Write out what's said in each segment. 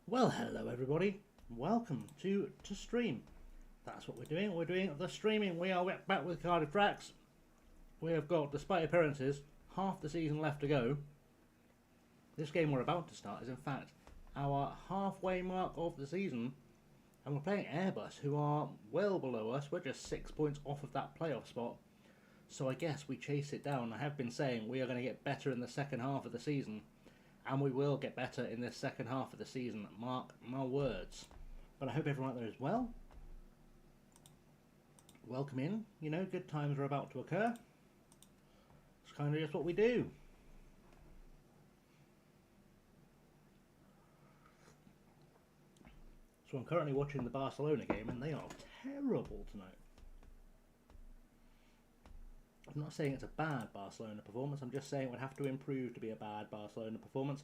Well, hello everybody. Welcome to stream. That's what we're doing. We're doing the streaming. We are back with Cardiff Dracs. We have got, despite appearances, half the season left to go. This game we're about to start is in fact our halfway mark of the season, and we're playing Airbus, who are well below us. We're just 6 points off of that playoff spot, so I guess we chase it down. I have been saying we are going to get better in the second half of the season, and we will get better in this second half of the season, mark my words. But I hope everyone out there is well. Welcome in. You know, good times are about to occur. It's kind of just what we do. So I'm currently watching the Barcelona game, and they are terrible tonight. I'm not saying it's a bad Barcelona performance, I'm just saying it would have to improve to be a bad Barcelona performance.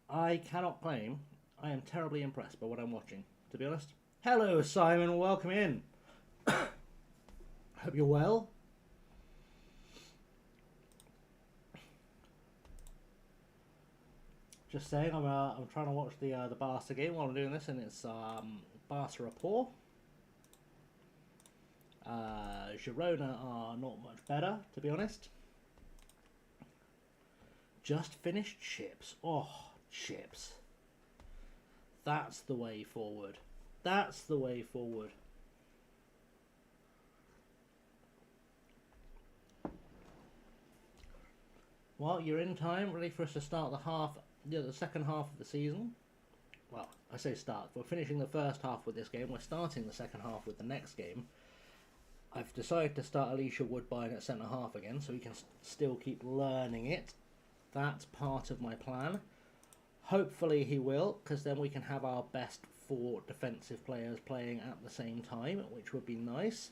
I cannot claim I am terribly impressed by what I'm watching, to be honest. Hello, Simon, welcome in. Hope you're well. Just saying, I'm trying to watch the Barca game while I'm doing this, and it's Barca are poor. Girona are not much better, to be honest. Just finished chips. Oh, chips. That's the way forward. That's the way forward. Well, you're in time, ready for us to start the second half of the season. Well, I say start. We're finishing the first half with this game. We're starting the second half with the next game. I've decided to start Alicia Woodbine at centre half again, so we can still keep learning it. That's part of my plan. Hopefully he will, because then we can have our best 4 defensive players playing at the same time, which would be nice.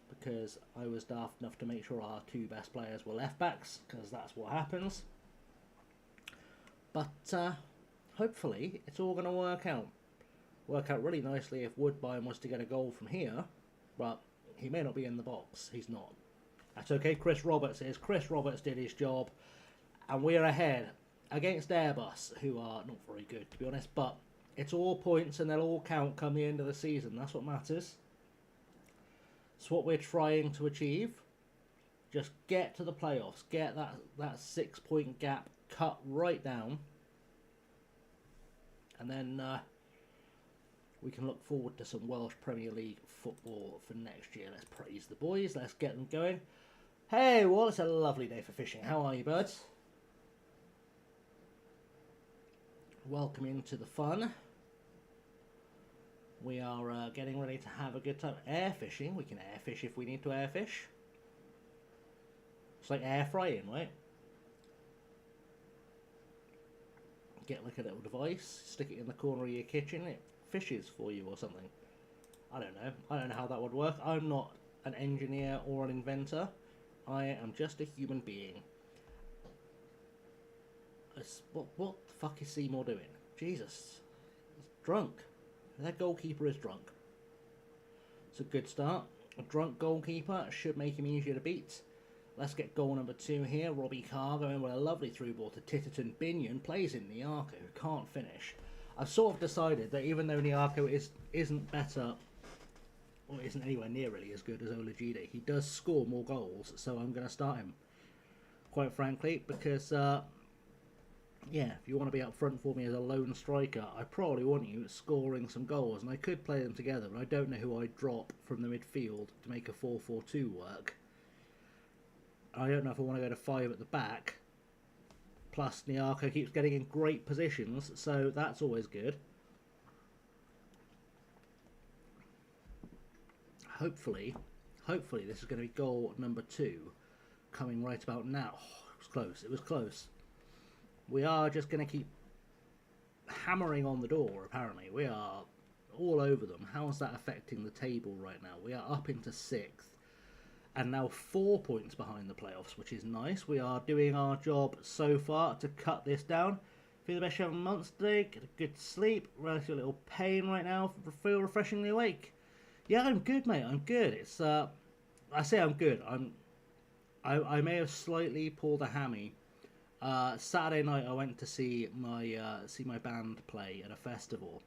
Because I was daft enough to make sure our 2 best players were left backs, because that's what happens. But hopefully it's all going to work out. Work out really nicely if Woodbine was to get a goal from here, but he may not be in the box. He's not. That's okay. Chris Roberts did his job, and we're ahead against Airbus, who are not very good, to be honest, but it's all points and they'll all count come the end of the season. That's what matters. It's what we're trying to achieve. Just get to the playoffs. Get that 6 point gap cut right down, and then we can look forward to some Welsh Premier League football for next year. Let's praise the boys. Let's get them going. Hey, well, it's a lovely day for fishing. How are you, birds? Welcome into the fun. We are getting ready to have a good time. Air fishing. We can air fish if we need to air fish. It's like air frying, right? Get like a little device, stick it in the corner of your kitchen, it fishes for you or something. I don't know how that would work. I'm not an engineer or an inventor. I am just a human being. What the fuck is Seymour doing? Jesus. He's drunk. That goalkeeper is drunk. It's a good start. A drunk goalkeeper should make him easier to beat. Let's get goal number 2 here. Robbie Carr going with a lovely through ball to Titterton. Binion plays in Niarko, who can't finish. I've sort of decided that even though Niarko isn't better, or isn't anywhere near really as good as Olajide, he does score more goals, so I'm going to start him. Quite frankly, because, yeah, if you want to be up front for me as a lone striker, I probably want you scoring some goals, and I could play them together, but I don't know who I'd drop from the midfield to make a 4-4-2 work. I don't know if I want to go to 5 at the back. Plus, Niarko keeps getting in great positions, so that's always good. Hopefully this is going to be goal number 2 coming right about now. Oh, it was close. It was close. We are just going to keep hammering on the door, apparently. We are all over them. How is that affecting the table right now? We are up into 6th. And now 4 points behind the playoffs, which is nice. We are doing our job so far to cut this down. Feel the best you have in months today. Get a good sleep. Relatively little pain right now. Feel refreshingly awake. Yeah, I'm good, mate. I'm good. It's I say I'm good. I may have slightly pulled a hammy Saturday night I went to see my band play at a festival,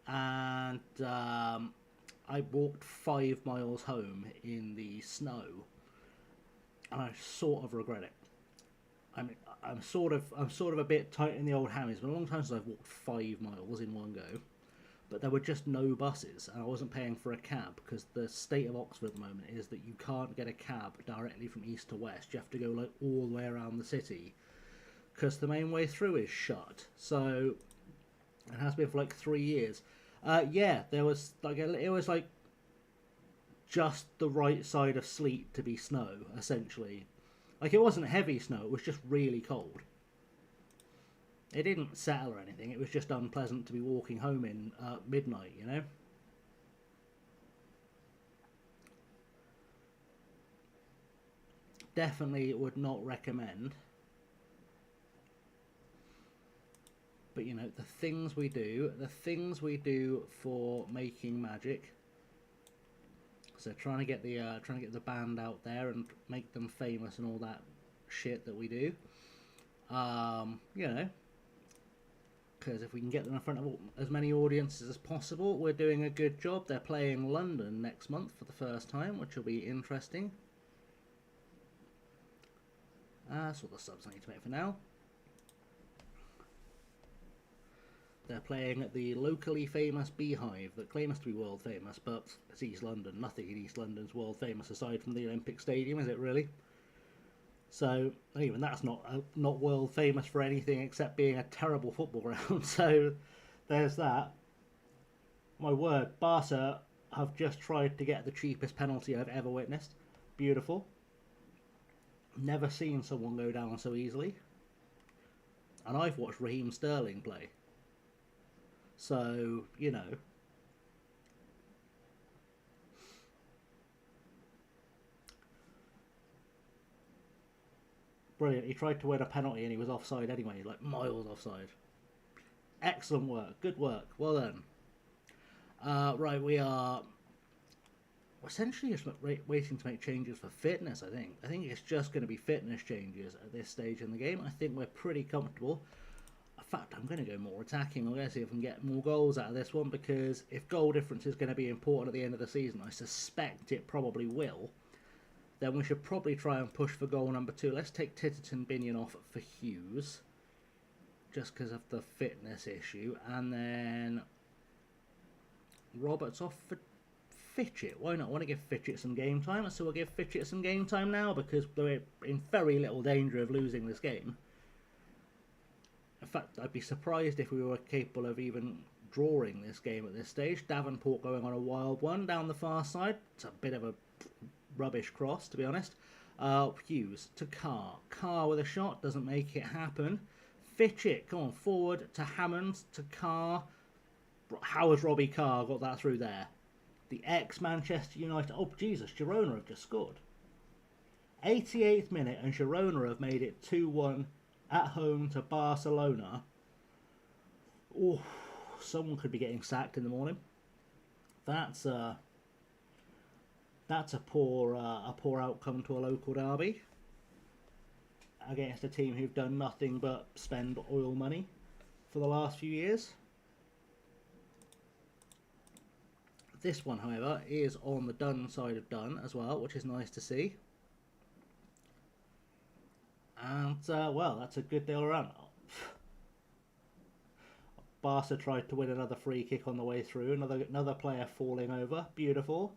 and I walked 5 miles home in the snow, and I sort of regret it. I'm sort of a bit tight in the old hammies. It's been a long time since I've walked 5 miles in one go. But there were just no buses, and I wasn't paying for a cab because the state of Oxford at the moment is that you can't get a cab directly from east to west. You have to go like all the way around the city because the main way through is shut. So it has been for like 3 years. Yeah, there was like it was like just the right side of sleet to be snow, essentially. Like it wasn't heavy snow; it was just really cold. It didn't settle or anything. It was just unpleasant to be walking home in midnight, you know? Definitely would not recommend. But, you know, the things we do for making magic. So trying to get the band out there and make them famous and all that shit that we do. You know, because if we can get them in front of as many audiences as possible, we're doing a good job. They're playing London next month for the first time, which will be interesting. That's all the subs I need to make for now. They're playing at the locally famous Beehive that claims to be world famous, but it's East London. Nothing in East London's world famous aside from the Olympic Stadium, is it really? So even that's not world famous for anything except being a terrible football ground. So there's that. My word, Barca have just tried to get the cheapest penalty I've ever witnessed. Beautiful. Never seen someone go down so easily. And I've watched Raheem Sterling play. So, you know. Brilliant. He tried to win a penalty and he was offside anyway, like miles offside. Excellent work. Good work. Well done. Right, we are essentially just waiting to make changes for fitness, I think. I think it's just going to be fitness changes at this stage in the game. I think we're pretty comfortable. In fact, I'm going to go more attacking. I'm going to see if I can get more goals out of this one, because if goal difference is going to be important at the end of the season, I suspect it probably will, then we should probably try and push for goal number 2. Let's take Titterton Binion off for Hughes, just because of the fitness issue. And then Roberts off for Fitchett. Why not? I want to give Fitchett some game time, so we'll give Fitchett some game time now, because we're in very little danger of losing this game. In fact, I'd be surprised if we were capable of even drawing this game at this stage. Davenport going on a wild one down the far side. It's a bit of a rubbish cross, to be honest. Hughes to Carr. Carr with a shot, doesn't make it happen. Fitchett, come on, forward to Hammond, to Carr. How has Robbie Carr got that through there? The ex-Manchester United... Oh, Jesus, Girona have just scored. 88th minute, and Girona have made it 2-1 at home to Barcelona. Oh, someone could be getting sacked in the morning. That's a poor outcome to a local derby against a team who've done nothing but spend oil money for the last few years. This one, however, is on the done side of done as well, which is nice to see. And, well, that's a good deal around. Barca tried to win another free kick on the way through. Another player falling over. Beautiful.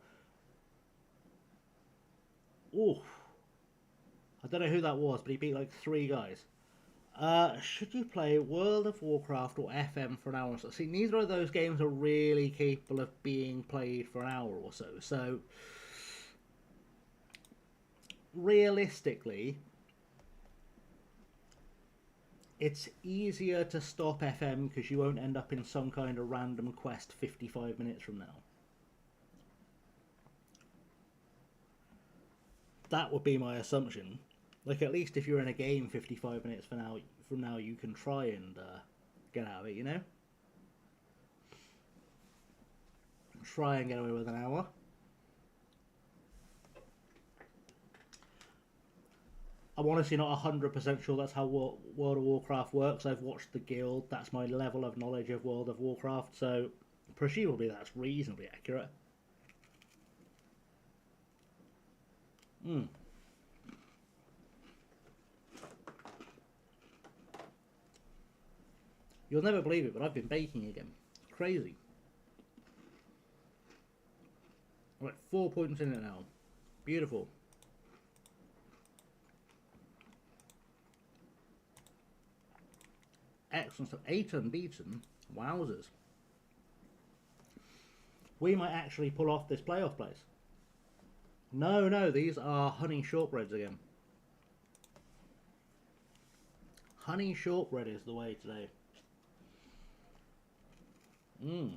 Ooh. I don't know who that was, but he beat like 3 guys. Should you play World of Warcraft or FM for an hour or so? See, neither of those games are really capable of being played for an hour or so. So, realistically, it's easier to stop FM because you won't end up in some kind of random quest 55 minutes from now. That would be my assumption. Like, at least if you're in a game 55 minutes from now, you can try and get out of it, you know? Try and get away with an hour. I'm honestly not 100% sure that's how World of Warcraft works. I've watched the guild. That's my level of knowledge of World of Warcraft. So presumably that's reasonably accurate. Hmm. You'll never believe it, but I've been baking again. It's crazy. I'm at 4 points in it now. Beautiful. Excellent stuff. 8 unbeaten. Wowzers. We might actually pull off this playoff place. No, these are honey shortbreads again. Honey shortbread is the way today. Mmm.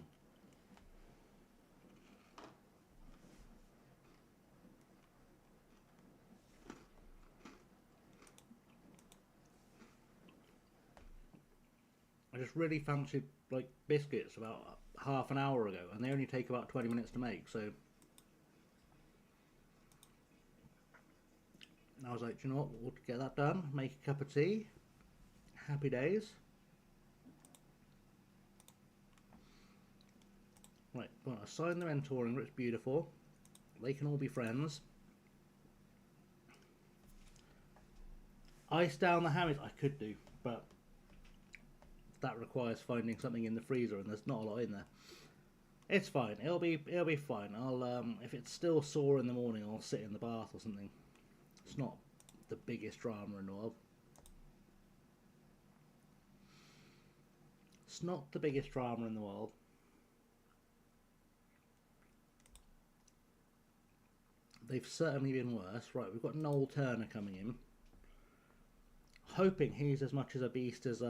I just really fancied like biscuits about half an hour ago, and they only take about 20 minutes to make, so I was like, do you know what, we'll get that done, make a cup of tea, happy days. Right, well, assign the mentoring, it's beautiful, they can all be friends. Ice down the hammies, I could do, but that requires finding something in the freezer, and there's not a lot in there. It's fine. It'll be fine. I'll if it's still sore in the morning, I'll sit in the bath or something. It's not the biggest drama in the world. It's not the biggest drama in the world. They've certainly been worse. Right, we've got Noel Turner coming in. Hoping he's as much as a beast as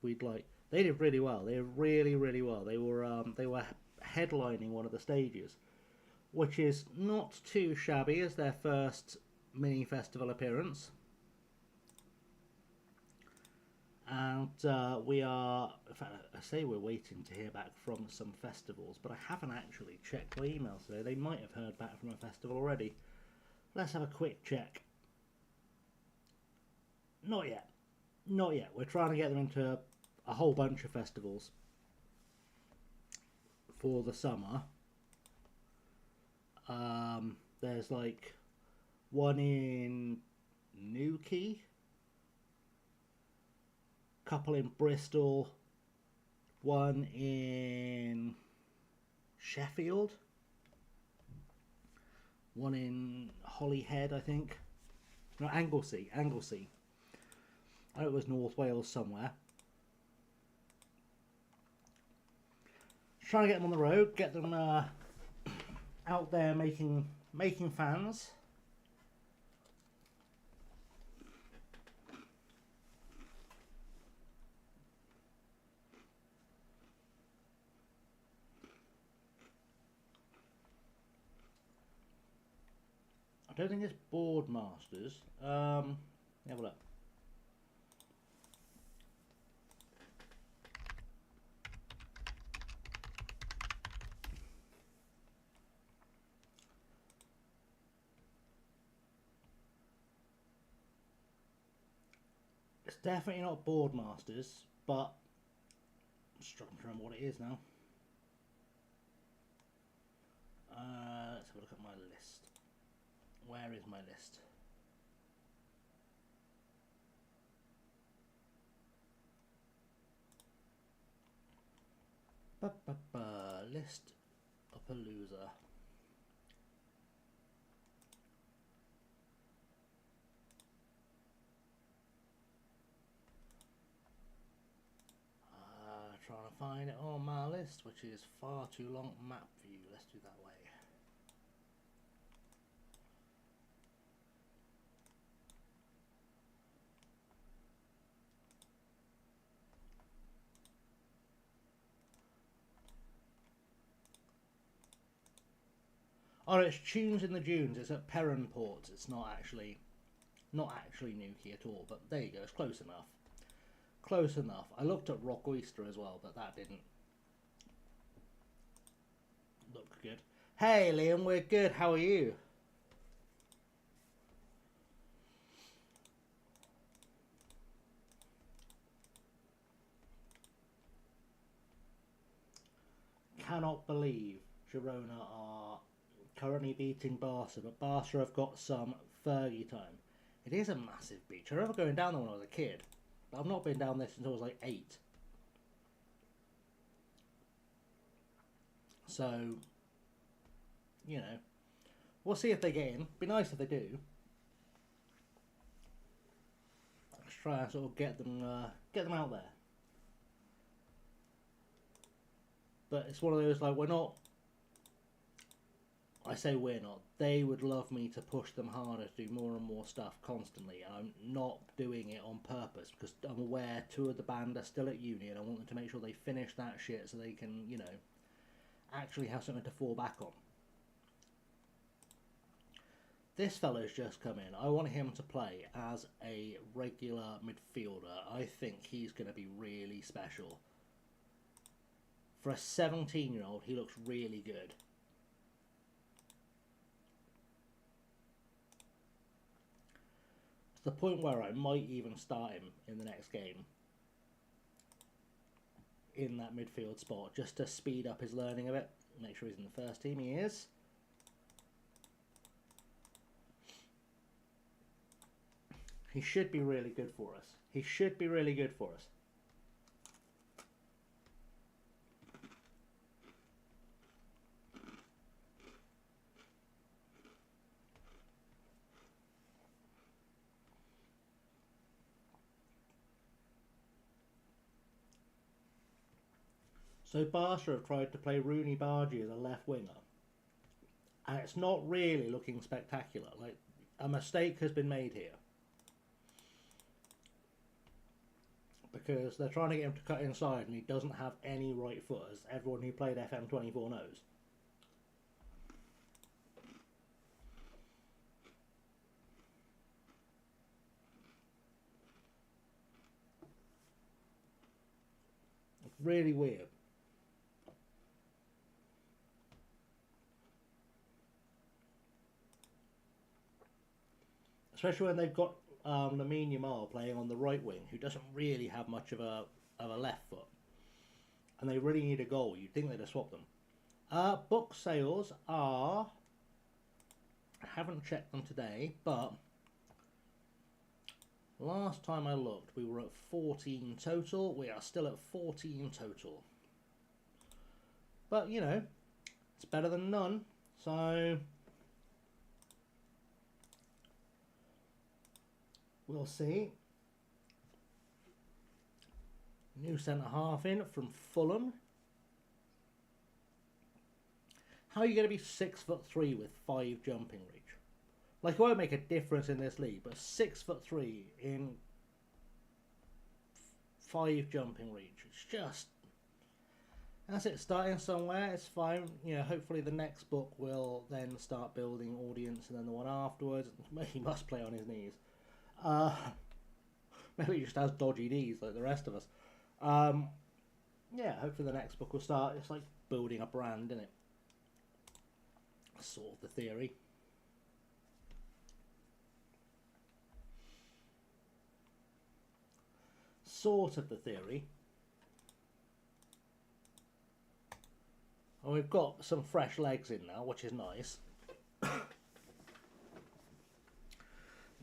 we'd like. They did really well. They did really well. They were headlining one of the stages, which is not too shabby as their first mini festival appearance. And we are, in fact, I say we're waiting to hear back from some festivals, but I haven't actually checked my emails today. They might have heard back from a festival already. Let's have a quick check. Not yet. Not yet. We're trying to get them into a whole bunch of festivals for the summer. There's like one in Newquay, couple in Bristol, one in Sheffield, one in Holyhead, I think. No, Anglesey. I know it was North Wales somewhere. Trying to get them on the road, get them out there making fans. I don't think it's Boardmasters. Have a look. It's definitely not Boardmasters, but I'm struggling to remember what it is now. Let's have a look at my list. Where is my list? List of Palooza. Trying to find it on my list, which is far too long. Map view, let's do that way. Oh, it's Tunes in the Dunes. It's at Perranport. It's not actually Newquay at all, but there you go. It's close enough. Close enough. I looked at Rock Oyster as well, but that didn't look good. Hey, Liam, we're good. How are you? cannot believe Girona are currently beating Barca, but Barca have got some Fergie time. It is a massive beach. I remember going down there when I was a kid, but I've not been down there since I was like 8. So, you know, we'll see if they get in. Be nice if they do. Let's try and sort of get them out there. But it's one of those, like, we're not. I say we're not. They would love me to push them harder to do more and more stuff constantly. I'm not doing it on purpose because I'm aware 2 of the band are still at uni and I want them to make sure they finish that shit so they can, you know, actually have something to fall back on. This fella's just come in. I want him to play as a regular midfielder. I think he's going to be really special. For a 17-year-old, he looks really good. To the point where I might even start him in the next game in that midfield spot just to speed up his learning of it. Make sure he's in the first team. He is. He should be really good for us. He should be really good for us. So Barca have tried to play Rooney Bargy as a left winger, and it's not really looking spectacular. Like, a mistake has been made here because they're trying to get him to cut inside, and he doesn't have any right foot, as everyone who played FM24 knows. It's really weird. Especially when they've got Lamine Yamal playing on the right wing, who doesn't really have much of a left foot, and they really need a goal. You'd think they'd have swapped them. Book sales are, I haven't checked them today, but last time I looked, we were at 14 total. We are still at 14 total. But, you know, it's better than none, so we'll see. New centre-half in from Fulham. How are you going to be 6'3" with 5 jumping reach? Like, it won't make a difference in this league, but 6'3" in 5 jumping reach. It's just... That's it, starting somewhere, it's fine. You know, hopefully the next book will then start building audience, and then the one afterwards, he must play on his knees. Maybe he just has dodgy knees like the rest of us. Yeah, hopefully the next book will start. It's like building a brand, isn't it? Sort of the theory. Sort of the theory. And we've got some fresh legs in now, which is nice.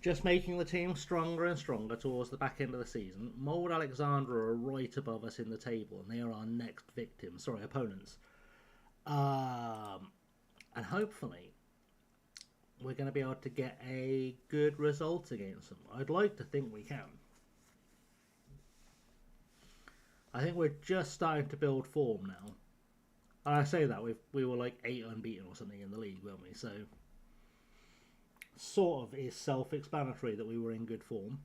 Just making the team stronger and stronger towards the back end of the season. Mould Alexandra are right above us in the table, and they are our next victims. Sorry, opponents. And hopefully, we're going to be able to get a good result against them. I'd like to think we can. I think we're just starting to build form now. And I say that, we were like 8 unbeaten or something in the league, weren't we? So, sort of is self-explanatory that we were in good form.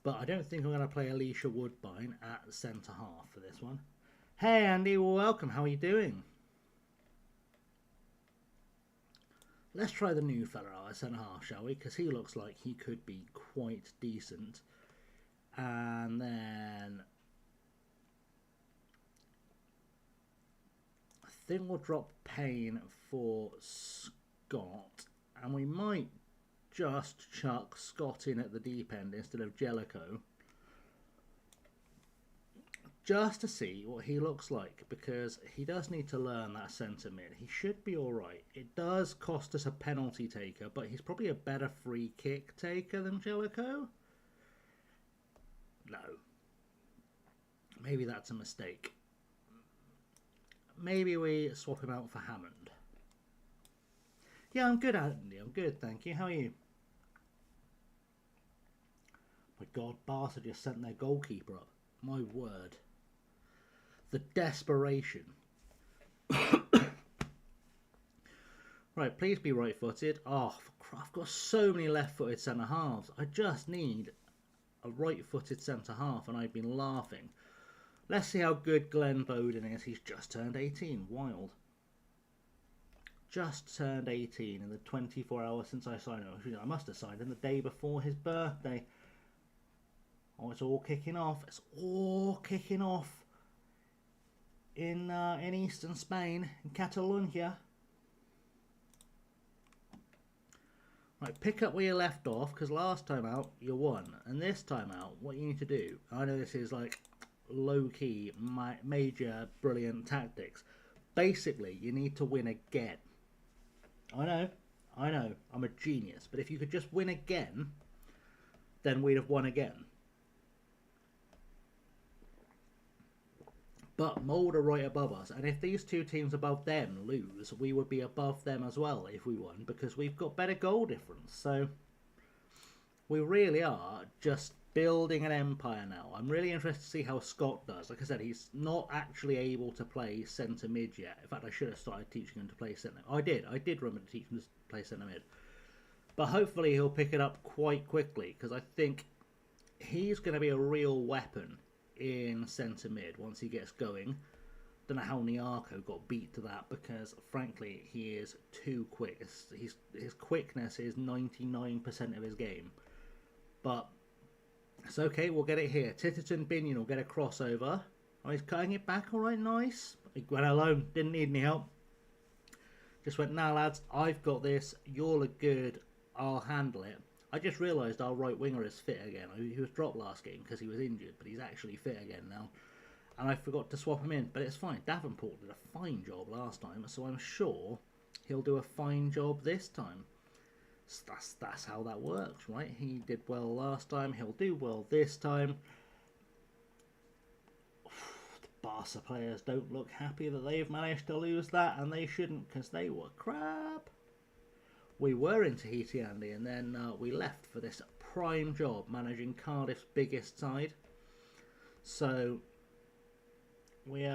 But I don't think I'm going to play Alicia Woodbine at centre-half for this one. Hey Andy, well, welcome. How are you doing? Let's try the new fella at centre-half, shall we? Because he looks like he could be quite decent. And then I think we'll drop Payne for Scott, and we might just chuck Scott in at the deep end instead of Jellicoe. just to see what he looks like, because he does need to learn that centre mid. He should be alright. It does cost us a penalty taker, but he's probably a better free kick taker than Jellicoe. No. Maybe that's a mistake. Maybe we swap him out for Hammond. Yeah, I'm good, Andy. I'm good, thank you. How are you? My God, Barca just sent their goalkeeper up. My word. The desperation. Right, please be right-footed. Oh, I've got so many left-footed centre-halves. I just need a right-footed centre-half, and I've been laughing. Let's see how good Glenn Bowden is. He's just turned 18. Wild. Just turned 18 in the 24 hours since I signed him. I must have signed him the day before his birthday. Oh, it's all kicking off. It's all kicking off in eastern Spain, in Catalonia. Right, pick up where you left off, because last time out you won, and this time out, what you need to do. I know this is like low-key, major, brilliant tactics. Basically, you need to win again. I know, I'm a genius, but if you could just win again, then we'd have won again. But Molde are right above us, and if these two teams above them lose, we would be above them as well if we won, because we've got better goal difference. So we really are just building an empire now. I'm really interested to see how Scott does. Like I said, he's not actually able to play centre mid yet. In fact, I should have started teaching him to play centre. I did remember to teach him to play centre mid. But hopefully he'll pick it up quite quickly, because I think he's going to be a real weapon in centre mid once he gets going. Don't know how Niarco got beat to that, because frankly he is too quick. His quickness is 99% of his game. But it's okay, we'll get it here. Titterton Binion will get a crossover. Oh, he's cutting it back, alright, nice. He went alone, didn't need any help. Just went, nah lads, I've got this, you'll look good, I'll handle it. I just realised our right winger is fit again. He was dropped last game because he was injured, but he's actually fit again now. And I forgot to swap him in, but it's fine. Davenport did a fine job last time, so I'm sure he'll do a fine job this time. That's how that works, right? He did well last time, he'll do well this time. The Barca players don't look happy that they've managed to lose that, and they shouldn't, because they were crap. We were in Tahiti, Andy, and then we left for this prime job managing Cardiff's biggest side. So we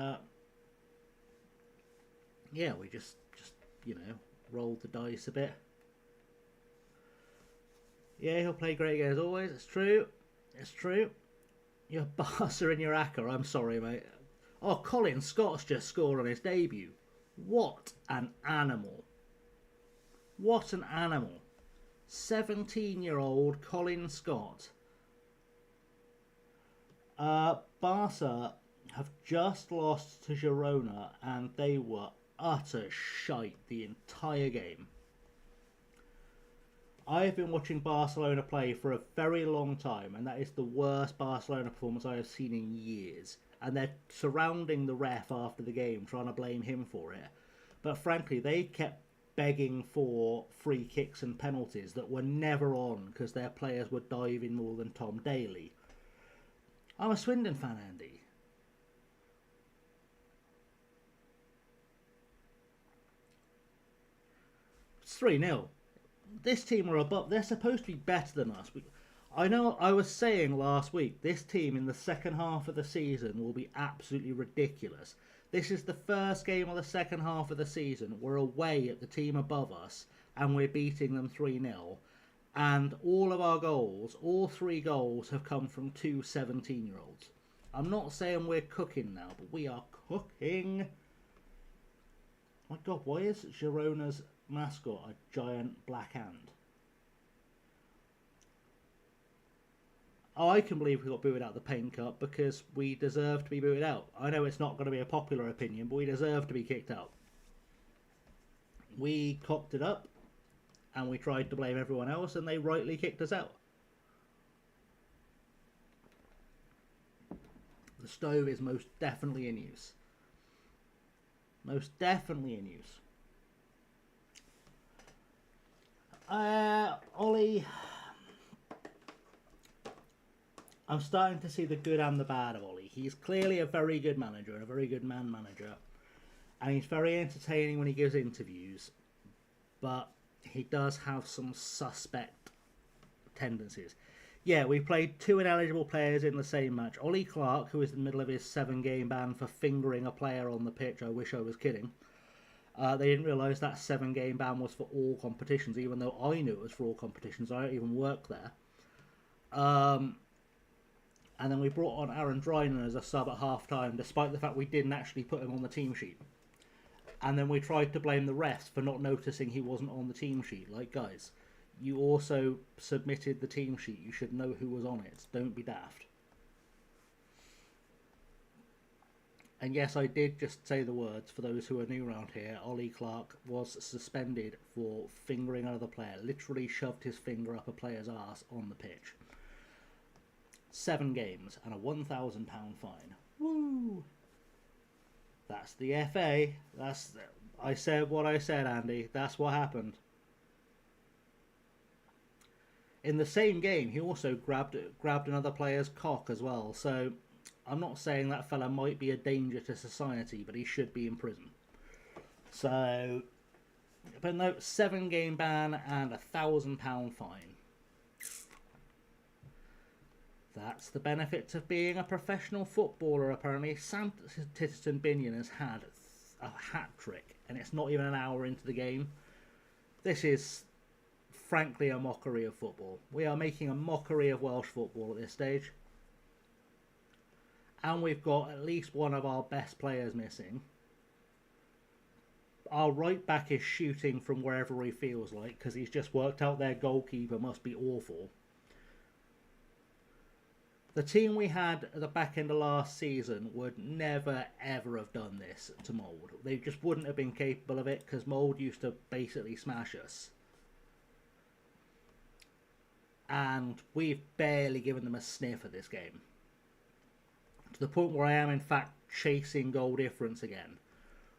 we just you know, rolled the dice a bit. Yeah, he'll play great again as always. It's true. It's true. You're Barca in your acca. I'm sorry, mate. Oh, Colin Scott's just scored on his debut. What an animal. What an animal. 17-year-old Colin Scott. Barca have just lost to Girona, and they were utter shite the entire game. I've been watching Barcelona play for a very long time, and that is the worst Barcelona performance I have seen in years. And they're surrounding the ref after the game, trying to blame him for it. But frankly, they kept begging for free kicks and penalties that were never on because their players were diving more than Tom Daly. I'm a Swindon fan, Andy. It's 3-0. This team are above. They're supposed to be better than us. I know I was saying last week, this team in the second half of the season will be absolutely ridiculous. This is the first game of the second half of the season. We're away at the team above us, and we're beating them 3-0. And all of our goals, all 3 goals, have come from 2 17-year-olds. I'm not saying we're cooking now, but we are cooking. My God, why is Girona's mascot a giant black hand? Oh, I can believe we got booted out of the Paint Cup because we deserve to be booted out. I know it's not going to be a popular opinion, but we deserve to be kicked out. We cocked it up and we tried to blame everyone else, and they rightly kicked us out. The stove is most definitely in use. Most definitely in use. Ollie, I'm starting to see the good and the bad of Ollie. He's clearly a very good manager and a very good man manager. And he's very entertaining when he gives interviews. But he does have some suspect tendencies. Yeah, we played 2 ineligible players in the same match. Ollie Clark, who is in the middle of his 7-game ban for fingering a player on the pitch. I wish I was kidding. They didn't realise that 7-game ban was for all competitions, even though I knew it was for all competitions. I don't even work there. And then we brought on Aaron Drynan as a sub at half-time, despite the fact we didn't actually put him on the team sheet. And then we tried to blame the refs for not noticing he wasn't on the team sheet. Like, guys, you also submitted the team sheet. You should know who was on it. Don't be daft. And yes, I did just say the words for those who are new around here. Ollie Clark was suspended for fingering another player. Literally shoved his finger up a player's arse on the pitch. 7 games and a £1,000 fine. Woo! That's the FA. I said what I said, Andy. That's what happened. In the same game, he also grabbed another player's cock as well. So I'm not saying that fella might be a danger to society, but he should be in prison. So, but no, 7-game ban and a £1,000 fine. That's the benefits of being a professional footballer, apparently. Sam Titterton-Binion has had a hat-trick, and it's not even an hour into the game. This is, frankly, a mockery of football. We are making a mockery of Welsh football at this stage. And we've got at least one of our best players missing. Our right back is shooting from wherever he feels like, because he's just worked out their goalkeeper must be awful. The team we had at the back end of last season would never ever have done this to Mould. They just wouldn't have been capable of it because Mould used to basically smash us. And we've barely given them a sniff at this game. To the point where I am in fact chasing goal difference again.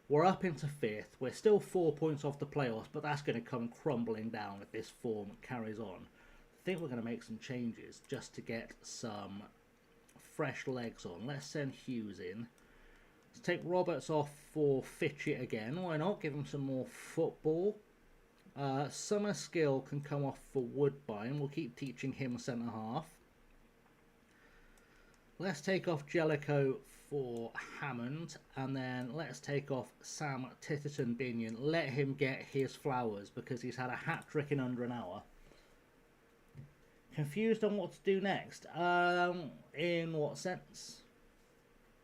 We're up into 5th. We're still 4 points off the playoffs, but that's going to come crumbling down if this form carries on. I think we're going to make some changes just to get some fresh legs on. Let's send Hughes in. Let's take Roberts off for Fitchett again. Why not? Give him some more football. Summer Skill can come off for Woodbine. We'll keep teaching him centre half. Let's take off Jellicoe for Hammond. And then let's take off Sam Titterton-Binion. Let him get his flowers because he's had a hat-trick in under an hour. Confused on what to do next. In what sense?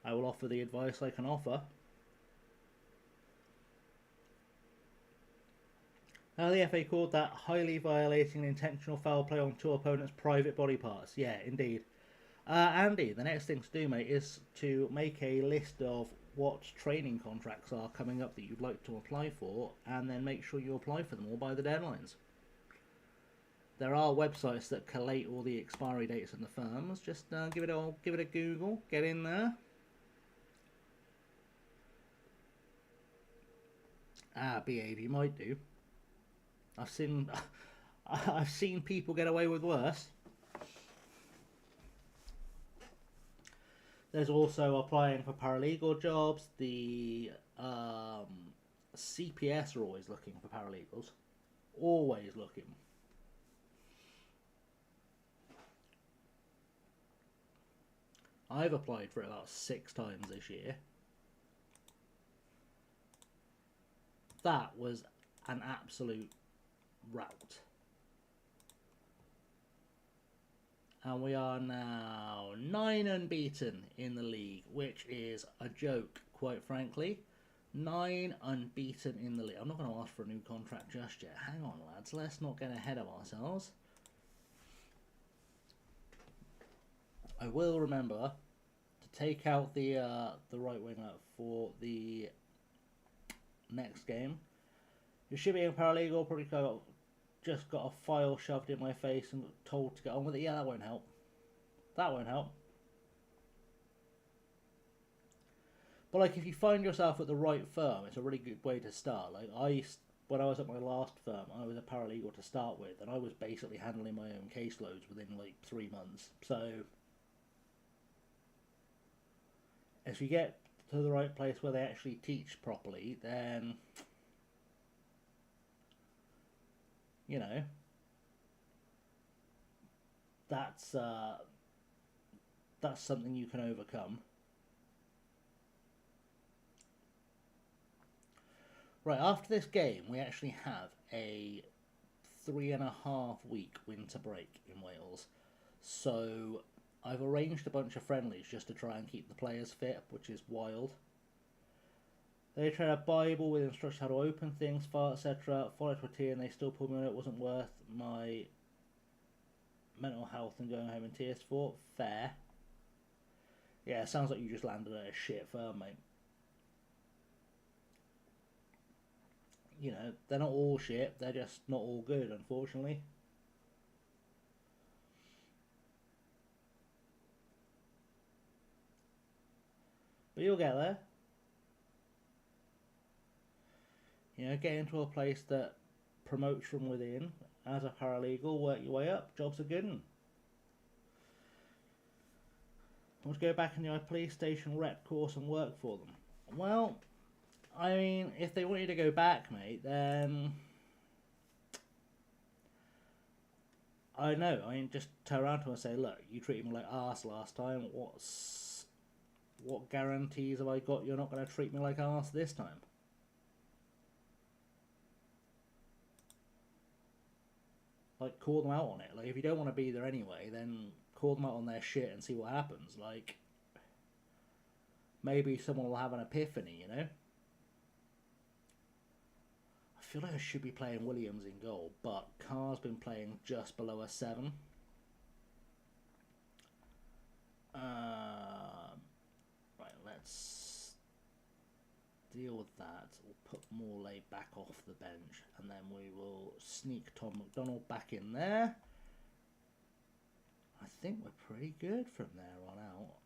I will offer the advice I can offer. The FA called that highly violating intentional foul play on 2 opponents' private body parts. Yeah, indeed. Andy, the next thing to do, mate, is to make a list of what training contracts are coming up that you'd like to apply for, and then make sure you apply for them all by the deadlines. There are websites that collate all the expiry dates and the firms. Just give it a Google. Get in there. Behave. You might do. I've seen people get away with worse. There's also applying for paralegal jobs. The CPS are always looking for paralegals. Always looking. I've applied for it about 6 times this year. That was an absolute rout. And we are now 9 unbeaten in the league, which is a joke, quite frankly. 9 unbeaten in the league. I'm not going to ask for a new contract just yet. Hang on, lads. Let's not get ahead of ourselves. I will remember to take out the right winger for the next game. You should be a paralegal. Probably just got a file shoved in my face and told to get on with it. Yeah, that won't help. That won't help. But like, if you find yourself at the right firm, it's a really good way to start. Like when I was at my last firm, I was a paralegal to start with, and I was basically handling my own caseloads within like 3 months. So if you get to the right place where they actually teach properly, then you know that's something you can overcome. Right, after this game, we actually have a 3.5 week winter break in Wales. So I've arranged a bunch of friendlies just to try and keep the players fit, which is wild. They tried a Bible with instructions how to open things, file, etc. Followed to a T, and they still pulled me on it. Wasn't worth my mental health and going home in tears for. Fair. Yeah, it sounds like you just landed at a shit firm, mate. You know, they're not all shit, they're just not all good, unfortunately. But you'll get there. You know, get into a place that promotes from within. As a paralegal, work your way up. Jobs are good. I want to go back into my police station rep course and work for them. Well, I mean, if they want you to go back, mate, then I know. I mean, just turn around to them and say, look, you treated me like arse last time. What guarantees have I got you're not going to treat me like arse this time? Like, call them out on it. Like, if you don't want to be there anyway, then call them out on their shit and see what happens. Like, maybe someone will have an epiphany, you know? I feel like I should be playing Williams in goal, but Carr's been playing just below a 7. Right, let's deal with that. We'll put Morley back off the bench, and then we will sneak Tom McDonald back in there. I think we're pretty good from there on out.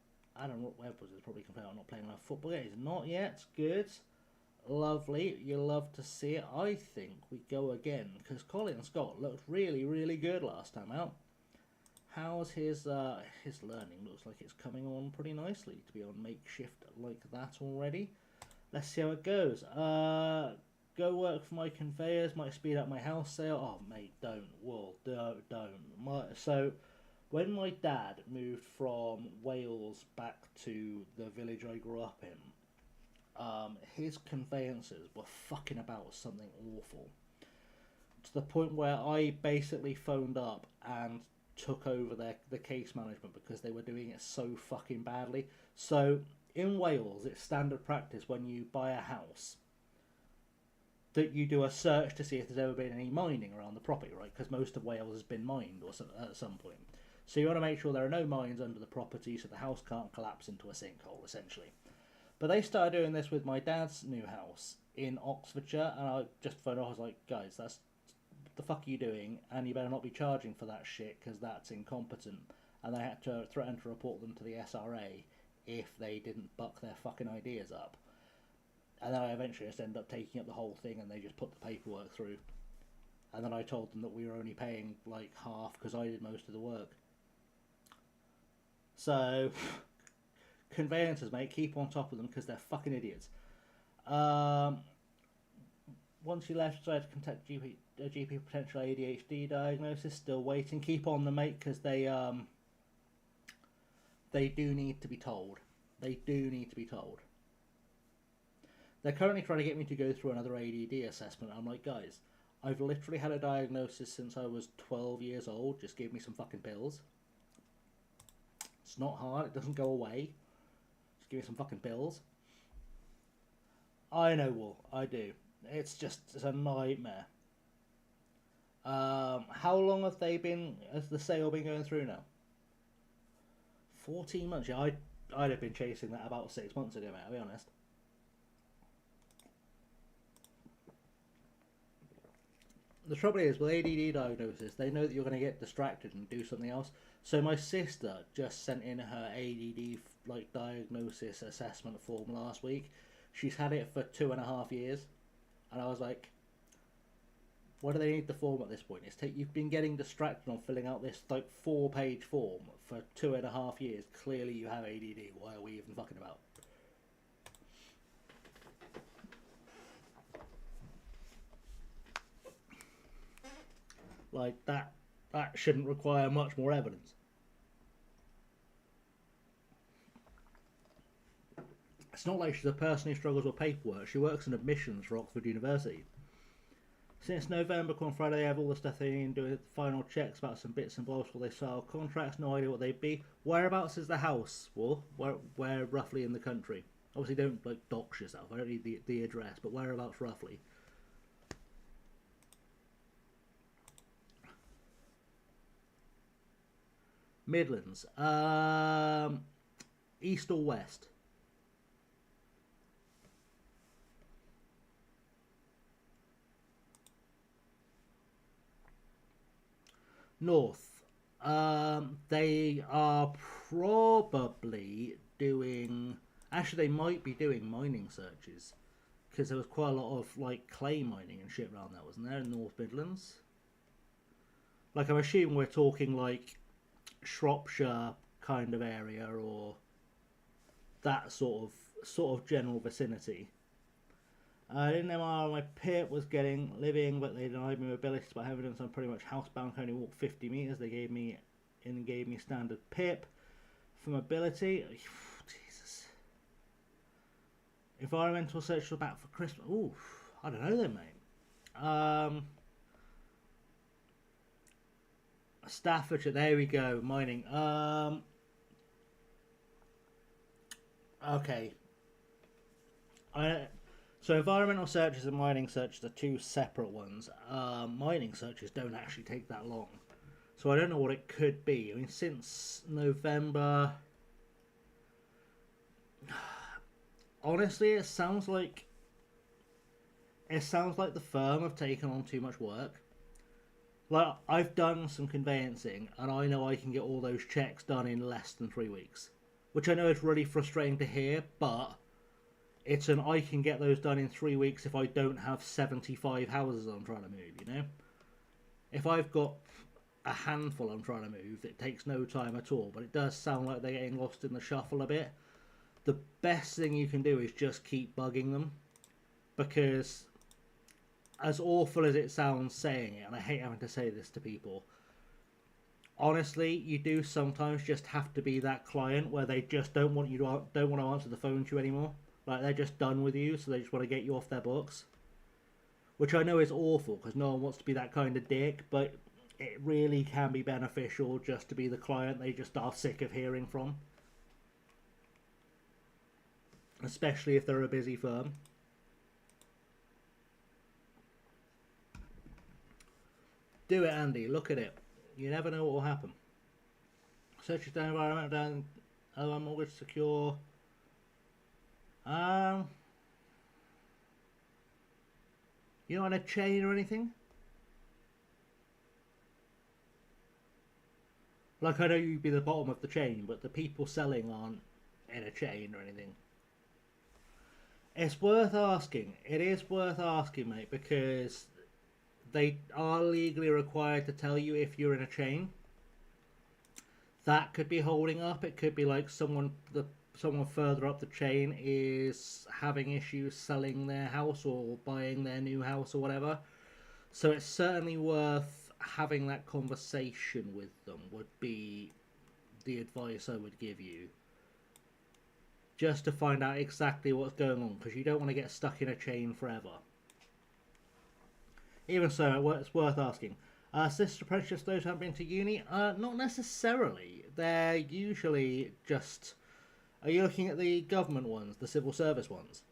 Adam Edwards is probably complaining I'm not playing enough football yet. He's not yet. Good. Lovely. You love to see it. I think we go again, because Colin Scott looked really, really good last time out. How's his learning? Looks like it's coming on pretty nicely to be on makeshift like that already. Let's see how it goes. Go work for my conveyors. Might speed up my house sale. Oh, mate, don't. Well, don't. So, when my dad moved from Wales back to the village I grew up in, his conveyances were fucking about something awful. To the point where I basically phoned up and took over the case management because they were doing it so fucking badly. So in Wales, it's standard practice when you buy a house that you do a search to see if there's ever been any mining around the property, right? Because most of Wales has been mined at some point. So you want to make sure there are no mines under the property so the house can't collapse into a sinkhole, essentially. But they started doing this with my dad's new house in Oxfordshire, and I just phoned off. I was like, guys, what the fuck are you doing? And you better not be charging for that shit because that's incompetent. And they had to threaten to report them to the SRA if they didn't buck their fucking ideas up. And then I eventually just ended up taking up the whole thing, and they just put the paperwork through. And then I told them that we were only paying like half because I did most of the work. So, conveyancers, mate, keep on top of them because they're fucking idiots. Once you left, so I had to contact GP potential ADHD diagnosis. Still waiting. Keep on them, mate, because they do need to be told. They do need to be told. They're currently trying to get me to go through another ADD assessment. I'm like, guys, I've literally had a diagnosis since I was 12 years old. Just give me some fucking pills. It's not hard. It doesn't go away. Just give me some fucking pills. I know, Wool. I do. It's a nightmare. How long has the sale been going through now? 14 months. Yeah, I'd have been chasing that about 6 months ago, mate, I'll be honest. The trouble is, with ADD diagnosis, they know that you're going to get distracted and do something else. So my sister just sent in her ADD like diagnosis assessment form last week. She's had it for 2.5 years, and I was like, "Why do they need the form at this point? You've been getting distracted on filling out this like 4-page form for 2.5 years. Clearly, you have ADD. Why are we even fucking about?" Like that shouldn't require much more evidence. It's not like she's a person who struggles with paperwork. She works in admissions for Oxford University. Since November, come Friday, they have all the stuff they need to do with final checks about some bits and bobs before they start contracts. No idea what they'd be. Whereabouts is the house? Well, where roughly in the country? Obviously, don't like dox yourself. I don't need the address, but whereabouts roughly? Midlands. East or west? North. They are probably doing. Actually, they might be doing mining searches because there was quite a lot of like clay mining and shit around there, wasn't there, in North Midlands? Like, I'm assuming we're talking like Shropshire kind of area or that sort of general vicinity. I didn't know my PIP was living, but they denied me mobility by evidence I'm pretty much housebound, can only walk 50 metres. They gave me standard PIP for mobility. Jesus. Environmental search was back for Christmas. Ooh, I don't know then, mate. Staffordshire, there we go, mining. Okay. So environmental searches and mining searches are two separate ones. Mining searches don't actually take that long. So I don't know what it could be. I mean, since November... Honestly, it sounds like the firm have taken on too much work. Like, I've done some conveyancing, and I know I can get all those checks done in less than 3 weeks. Which I know is really frustrating to hear, but I can get those done in 3 weeks if I don't have 75 houses I'm trying to move, you know? If I've got a handful I'm trying to move, it takes no time at all, but it does sound like they're getting lost in the shuffle a bit. The best thing you can do is just keep bugging them, because as awful as it sounds saying it, and I hate having to say this to people, honestly, you do sometimes just have to be that client where they just don't want to answer the phone to you anymore. Like, they're just done with you, so they just want to get you off their books. Which I know is awful, because no one wants to be that kind of dick, but it really can be beneficial just to be the client they just are sick of hearing from. Especially if they're a busy firm. Do it, Andy. Look at it. You never know what will happen. Search your environment down. Other mortgage secure. You not in a chain or anything? Like, I know you'd be the bottom of the chain, but the people selling aren't in a chain or anything. It's worth asking. It is worth asking, mate, because they are legally required to tell you if you're in a chain. That could be holding up. It could be like someone further up the chain is having issues selling their house or buying their new house or whatever. So it's certainly worth having that conversation with them, would be the advice I would give you. Just to find out exactly what's going on, because you don't want to get stuck in a chain forever. Even so, it's worth asking. Sister apprentices, those who haven't been to uni? Not necessarily. They're usually just... Are you looking at the government ones, the civil service ones?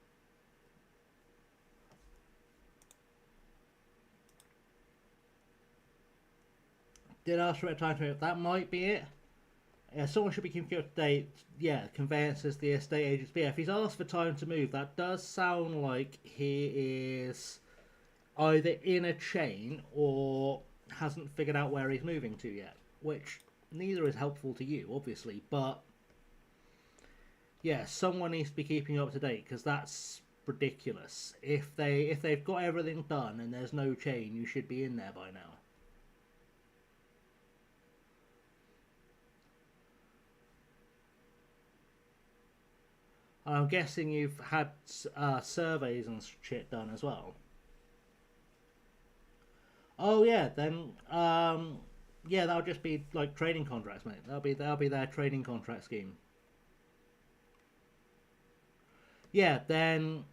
Did ask for a time to move. That might be it. Yeah, someone should be keeping up to date. Yeah, conveyances, the estate agents. But yeah, if he's asked for time to move, that does sound like he is either in a chain or hasn't figured out where he's moving to yet. Which neither is helpful to you, obviously. But yeah, someone needs to be keeping you up to date, because that's ridiculous. If they've got everything done and there's no chain, you should be in there by now. I'm guessing you've had surveys and shit done as well. Oh yeah, then yeah, that'll just be like trading contracts, mate. That'll be their trading contract scheme. Yeah, then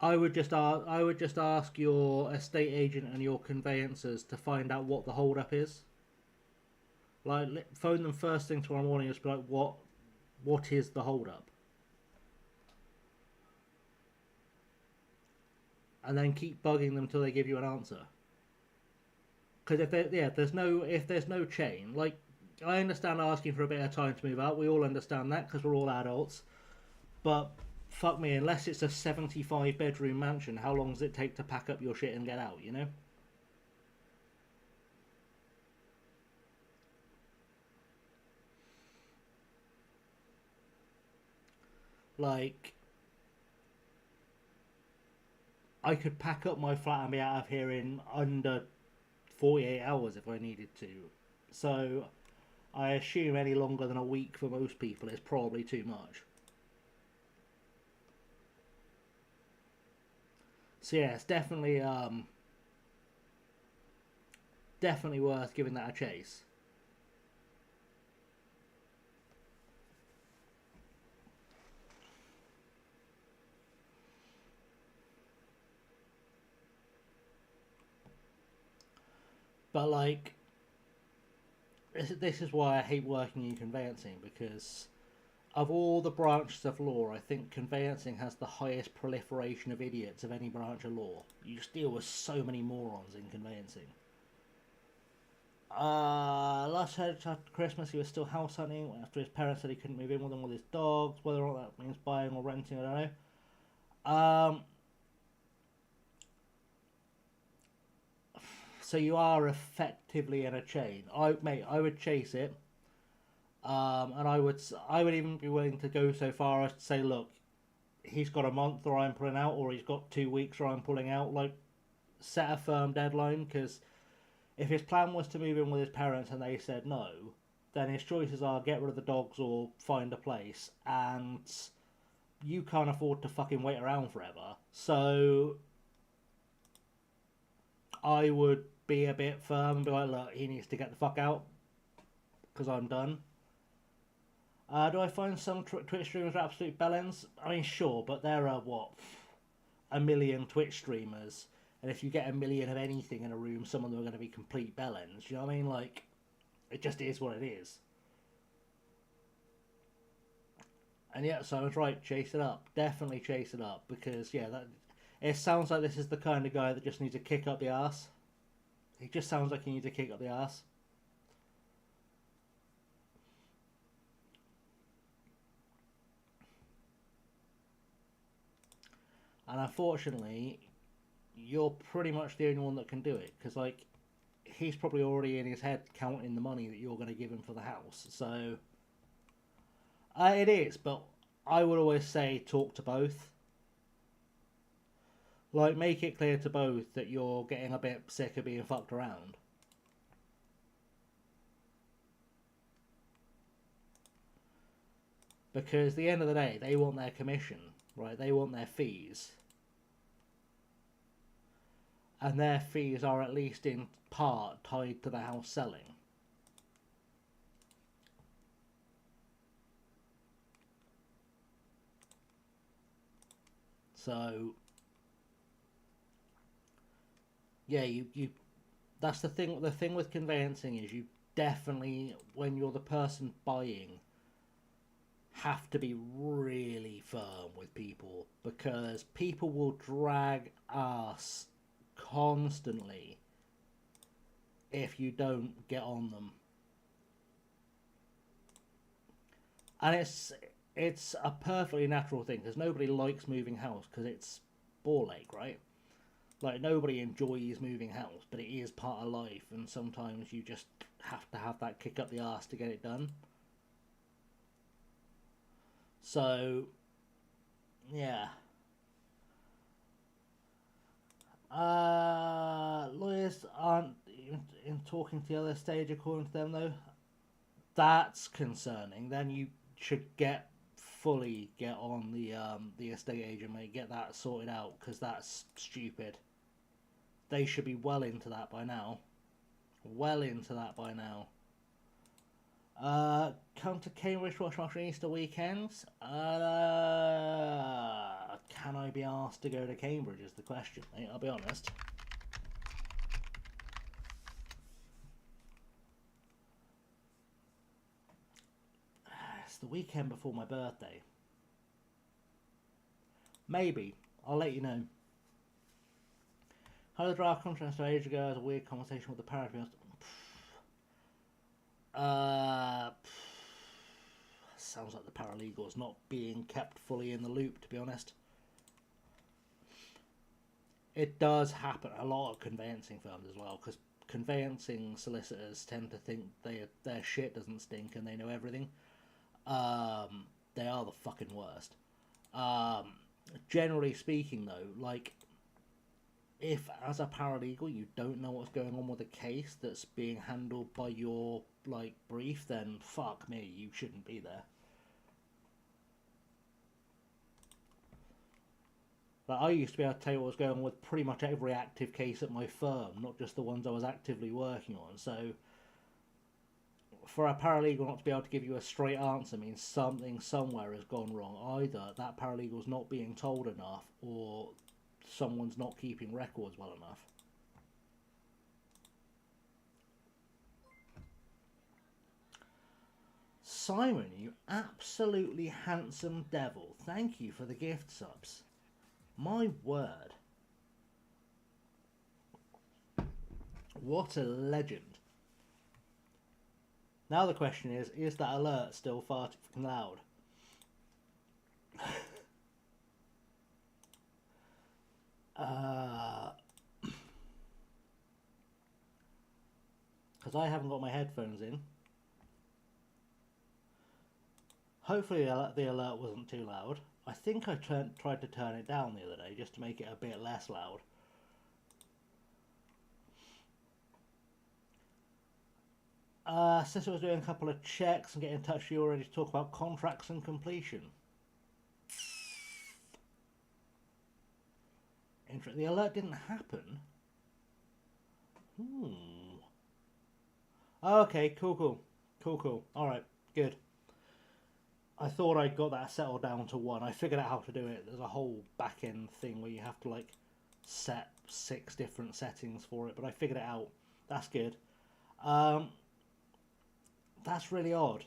I would just ask your estate agent and your conveyancers to find out what the hold up is. Like, phone them first thing tomorrow morning and just be like, what is the hold up? And then keep bugging them till they give you an answer. Because if there's no chain, like, I understand asking for a bit of time to move out. We all understand that because we're all adults. But fuck me, unless it's a 75 bedroom mansion, how long does it take to pack up your shit and get out? You know. Like, I could pack up my flat and be out of here in under 48 hours if I needed to. So I assume any longer than a week for most people is probably too much. So yeah, it's definitely worth giving that a chase. But like, this is why I hate working in conveyancing, because of all the branches of law, I think conveyancing has the highest proliferation of idiots of any branch of law. You just deal with so many morons in conveyancing. Last heard after Christmas he was still house hunting after his parents said he couldn't move in with them with his dogs. Whether or not that means buying or renting, I don't know. So you are effectively in a chain. I would chase it. And I would even be willing to go so far as to say, look, he's got a month or I'm pulling out, or he's got 2 weeks or I'm pulling out. Like, set a firm deadline, because if his plan was to move in with his parents and they said no, then his choices are get rid of the dogs or find a place, and you can't afford to fucking wait around forever. So I would be a bit firm and be like, look, he needs to get the fuck out because I'm done. Do I find some Twitch streamers are absolute bellends? I mean, sure, but there are, what, a million Twitch streamers, and if you get a million of anything in a room, some of them are going to be complete bellends. You know what I mean? Like, it just is what it is. And yeah, so I was right, chase it up. Definitely chase it up, because, yeah, it sounds like this is the kind of guy that just needs to kick up the ass. He just sounds like he needs to kick up the ass. And unfortunately, you're pretty much the only one that can do it, because, like, he's probably already in his head counting the money that you're going to give him for the house. So it is, but I would always say talk to both. Like, make it clear to both that you're getting a bit sick of being fucked around. Because at the end of the day, they want their commission, right? They want their fees. And their fees are at least in part tied to the house selling. So yeah, you that's the thing. The thing with conveyancing is you definitely, when you're the person buying, have to be really firm with people, because people will drag ass constantly if you don't get on them. And it's a perfectly natural thing, because nobody likes moving house, because it's ball ache, right? Like, nobody enjoys moving house, but it is part of life, and sometimes you just have to have that kick up the arse to get it done. So, yeah. Lawyers aren't in talking to the other stage according to them, though. That's concerning. Then you should fully get on the estate agent, mate. Get that sorted out, because that's stupid. They should be well into that by now. Come to Cambridge to watch Easter weekends. Can I be asked to go to Cambridge is the question, mate. I'll be honest. It's the weekend before my birthday. Maybe. I'll let you know. How the draft contrast an age ago as a weird conversation with the parrot. Sounds like the paralegals not being kept fully in the loop, to be honest. It does happen a lot of conveyancing firms as well, because conveyancing solicitors tend to think their shit doesn't stink and they know everything. They are the fucking worst. Generally speaking, though, like, if as a paralegal you don't know what's going on with a case that's being handled by your, like, brief, then fuck me, you shouldn't be there. Like, I used to be able to tell you what was going on with pretty much every active case at my firm, not just the ones I was actively working on. So, for a paralegal not to be able to give you a straight answer means something somewhere has gone wrong. Either that paralegal's not being told enough, or someone's not keeping records well enough. Simon, you absolutely handsome devil. Thank you for the gift subs. My word. What a legend. Now the question is that alert still far too fucking loud? Because I haven't got my headphones in. Hopefully the alert wasn't too loud. I think I tried to turn it down the other day just to make it a bit less loud. Since I was doing a couple of checks and getting in touch with you already to talk about contracts and completion. The alert didn't happen. Okay, cool. Alright, good. I thought I got that settled down to 1. I figured out how to do it. There's a whole back-end thing where you have to, like, set 6 different settings for it, but I figured it out. That's good. That's really odd.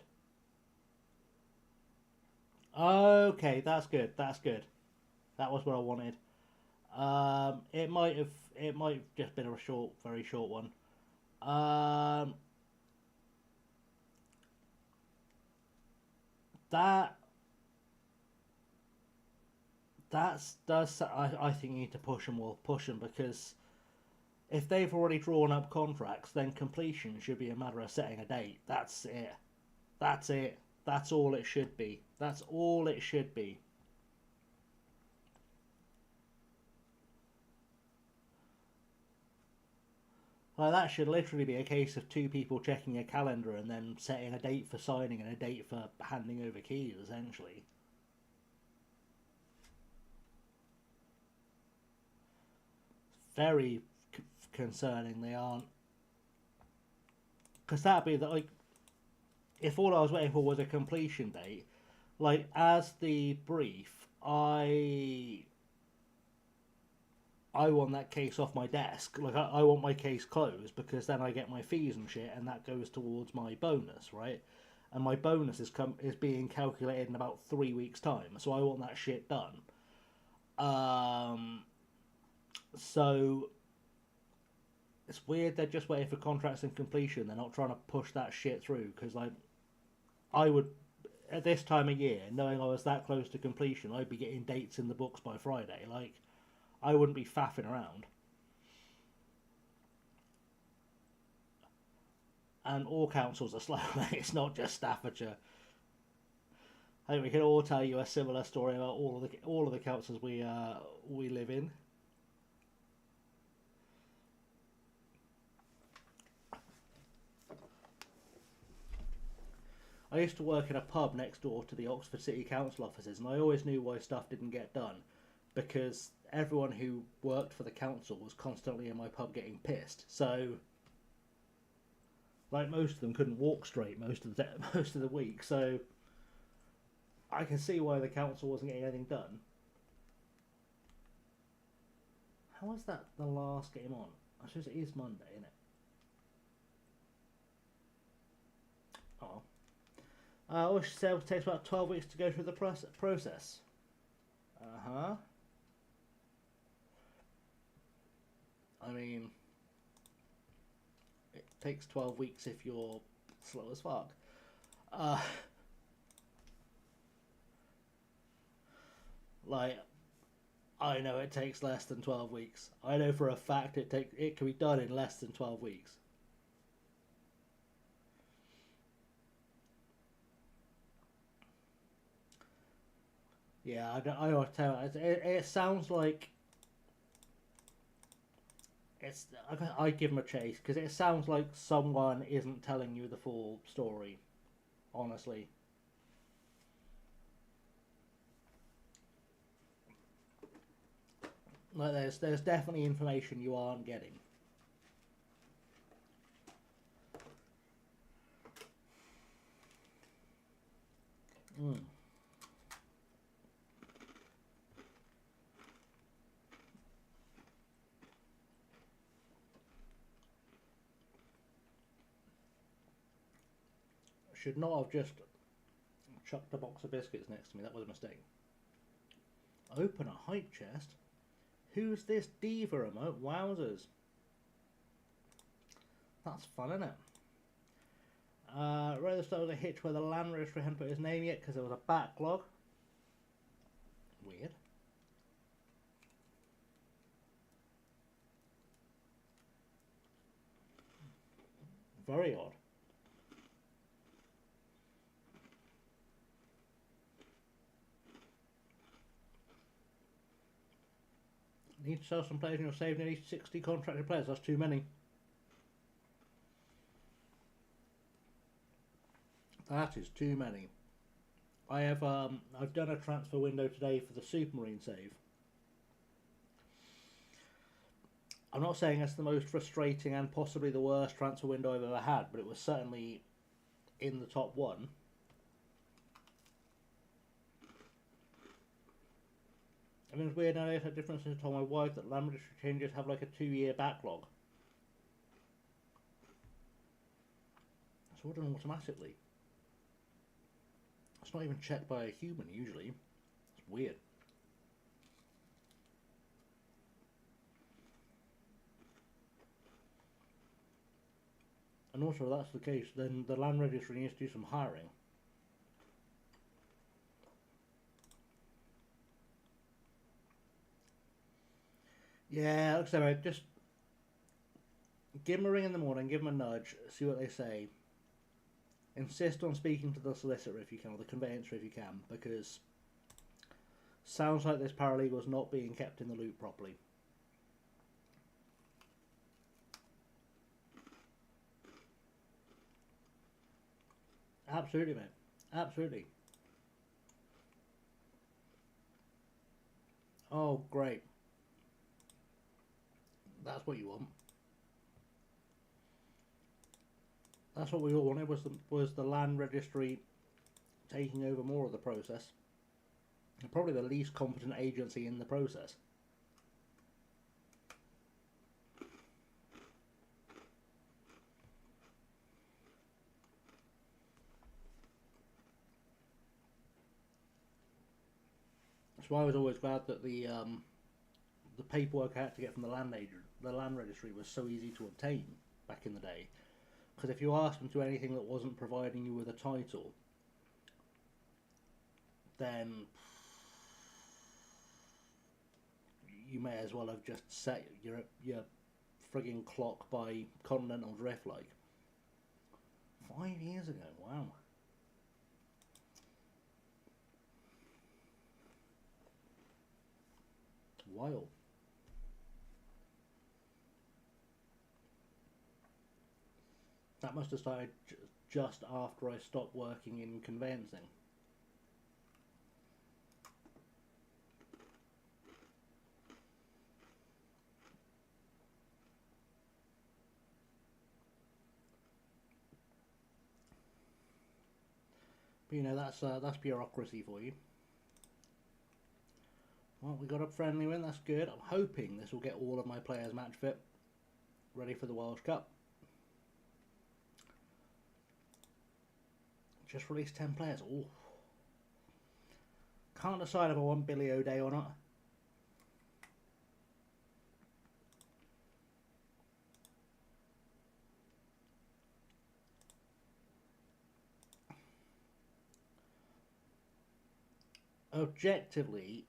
Okay, that's good. That was what I wanted. It might have just been a very short one. I think you need to push them, because if they've already drawn up contracts, then completion should be a matter of setting a date. That's it. That's all it should be. Like, that should literally be a case of 2 people checking a calendar and then setting a date for signing and a date for handing over keys, essentially. Very concerning they aren't. Because that'd be the, like, if all I was waiting for was a completion date, like, as the brief, I want that case off my desk. Like, I want my case closed, because then I get my fees and shit, and that goes towards my bonus, right? And my bonus is being calculated in about 3 weeks' time, so I want that shit done. So it's weird they're just waiting for contracts and completion. They're not trying to push that shit through, because, like, I would, at this time of year, knowing I was that close to completion, I'd be getting dates in the books by Friday. Like, I wouldn't be faffing around. And all councils are slow. It's not just Staffordshire. I think we can all tell you a similar story about all of the councils we live in. I used to work in a pub next door to the Oxford City Council offices, and I always knew why stuff didn't get done, because everyone who worked for the council was constantly in my pub getting pissed. So, like, most of them couldn't walk straight most of the week. So, I can see why the council wasn't getting anything done. How was that the last game on? I suppose it is Monday, isn't it? Oh. Which sales takes about 12 weeks to go through the process. Uh-huh. I mean, it takes 12 weeks if you're slow as fuck. Like, I know it takes less than 12 weeks. I know for a fact it can be done in less than 12 weeks. Yeah, I don't tell you, it sounds like I give them a chase because it sounds like someone isn't telling you the full story, honestly. Like there's definitely information you aren't getting. Mm. Should not have just chucked a box of biscuits next to me. That was a mistake. Open a height chest? Who's this diva remote? Wowzers. That's fun, isn't it? Rather start with a hitch where the land registry hadn't put his name yet because there was a backlog. Weird. Very odd. Need to sell some players and you'll save nearly 60 contracted players. That's too many. That is too many. I've done a transfer window today for the Supermarine save. I'm not saying it's the most frustrating and possibly the worst transfer window I've ever had, but it was certainly in the top one. I mean, it's weird nowadays how different since I told my wife that land registry changes have like a 2-year backlog. It's all done automatically. It's not even checked by a human usually. It's weird. And also, if that's the case, then the land registry needs to do some hiring. Yeah, like I said, just give them a ring in the morning, give them a nudge, see what they say. Insist on speaking to the solicitor if you can, or the conveyancer if you can, because sounds like this paralegal is not being kept in the loop properly. Absolutely, mate. Absolutely. Oh, great. That's what you want. That's what we all wanted, was the land registry taking over more of the process. And probably the least competent agency in the process. That's why I was always glad that the paperwork I had to get from the land registry was so easy to obtain back in the day. Because if you asked them to do anything that wasn't providing you with a title, then you may as well have just set your frigging clock by continental drift, like. 5 years ago, wow. Wild. That must have started just after I stopped working in conveyancing. But you know, that's bureaucracy for you. Well, we got a friendly win, that's good. I'm hoping this will get all of my players match fit, ready for the Welsh Cup. Just released 10 players. Ooh. Can't decide if I want Billy O'Day or not. Objectively,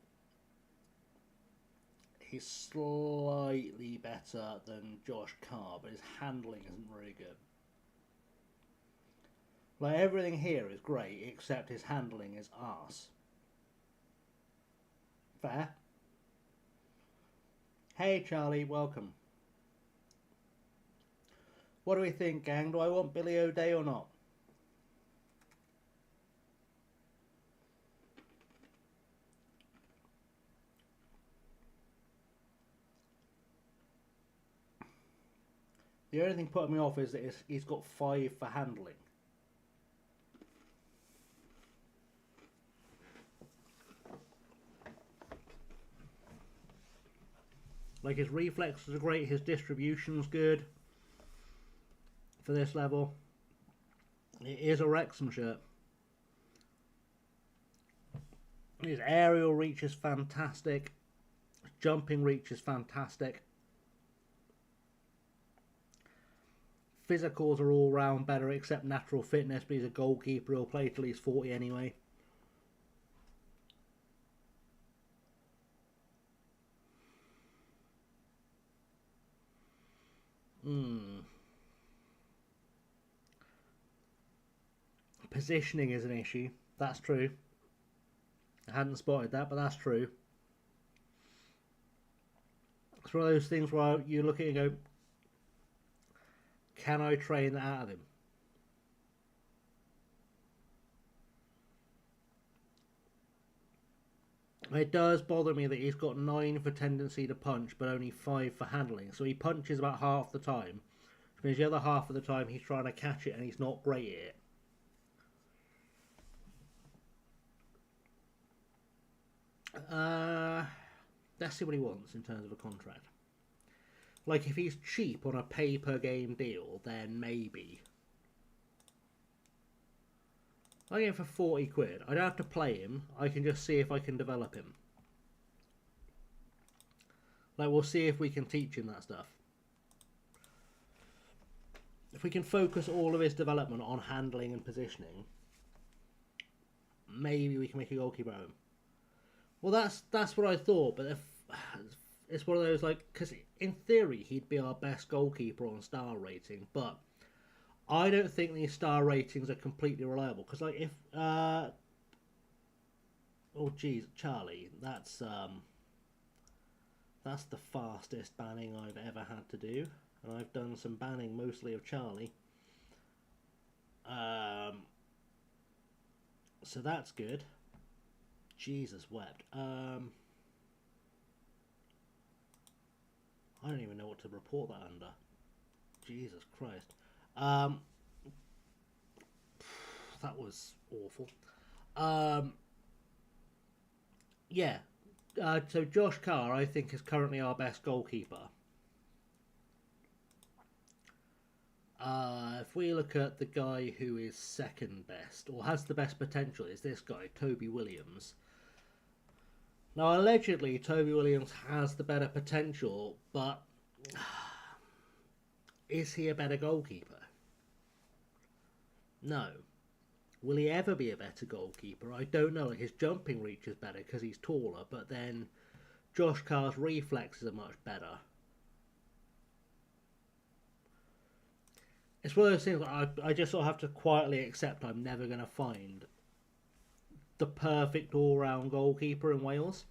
he's slightly better than Josh Carr, but his handling isn't very good. Like, everything here is great, except his handling is arse. Fair. Hey Charlie, welcome. What do we think, gang? Do I want Billy O'Day or not? The only thing putting me off is that he's got 5 for handling. Like, his reflexes are great, his distribution's good for this level. It is a Wrexham shirt. His aerial reach is fantastic. His jumping reach is fantastic. Physicals are all round better except natural fitness, but he's a goalkeeper, he'll play till he's 40 anyway. Positioning is an issue, that's true. I hadn't spotted that, but that's true. It's one of those things where you look at it and go, can I train that out of him? It does bother me that he's got 9 for tendency to punch, but only 5 for handling. So he punches about half the time, which means the other half of the time he's trying to catch it and he's not great at it. Let's see what he wants in terms of a contract. Like, if he's cheap on a pay-per-game deal, then maybe. I get him for 40 quid. I don't have to play him. I can just see if I can develop him. Like, we'll see if we can teach him that stuff. If we can focus all of his development on handling and positioning, maybe we can make a goalkeeper out of him. Well, that's what I thought, but if, it's one of those, like, because in theory he'd be our best goalkeeper on star rating, but I don't think these star ratings are completely reliable. Because, like, if oh geez, Charlie, that's the fastest banning I've ever had to do, and I've done some banning mostly of Charlie. So that's good. Jesus wept. I don't even know what to report that under. Jesus Christ. That was awful. Yeah. So Josh Carr, I think, is currently our best goalkeeper. If we look at the guy who is second best, or has the best potential, is this guy, Toby Williams. Now, allegedly, Toby Williams has the better potential, but is he a better goalkeeper? No. Will he ever be a better goalkeeper? I don't know. His jumping reach is better because he's taller, but then Josh Carr's reflexes are much better. It's one of those things I just sort of have to quietly accept I'm never going to find the perfect all-round goalkeeper in Wales.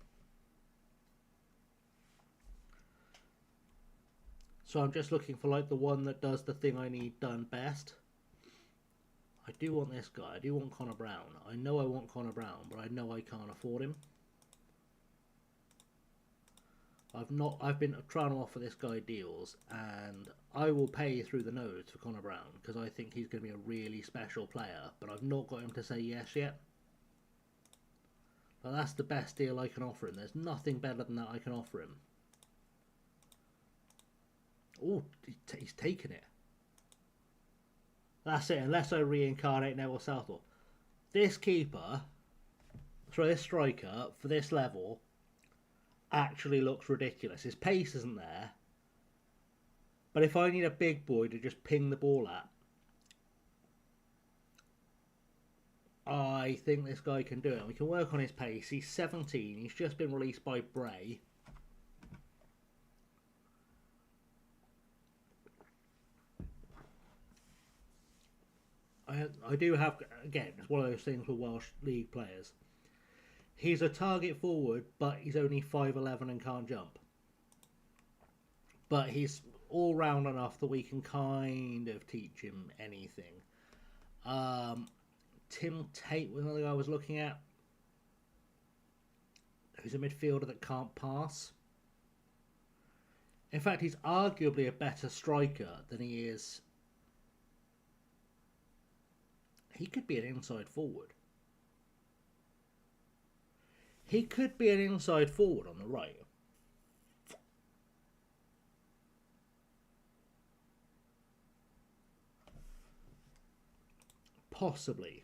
So I'm just looking for like the one that does the thing I need done best. I do want this guy. I do want Connor Brown. I know I want Connor Brown, but I know I can't afford him. I've been trying to offer this guy deals, and I will pay through the nose for Connor Brown because I think he's going to be a really special player, but I've not got him to say yes yet. But that's the best deal I can offer him. There's nothing better than that I can offer him. Oh, he's taken it. That's it, unless I reincarnate Neville Southall. This keeper, sorry, this striker, for this level, actually looks ridiculous. His pace isn't there. But if I need a big boy to just ping the ball at, I think this guy can do it. We can work on his pace. He's 17. He's just been released by Bray. I do have, again, it's one of those things with Welsh League players. He's a target forward, but he's only 5'11 and can't jump. But he's all round enough that we can kind of teach him anything. Tim Tate was another guy I was looking at, who's a midfielder that can't pass. In fact, he's arguably a better striker than he is. He could be an inside forward. He could be an inside forward on the right. Possibly.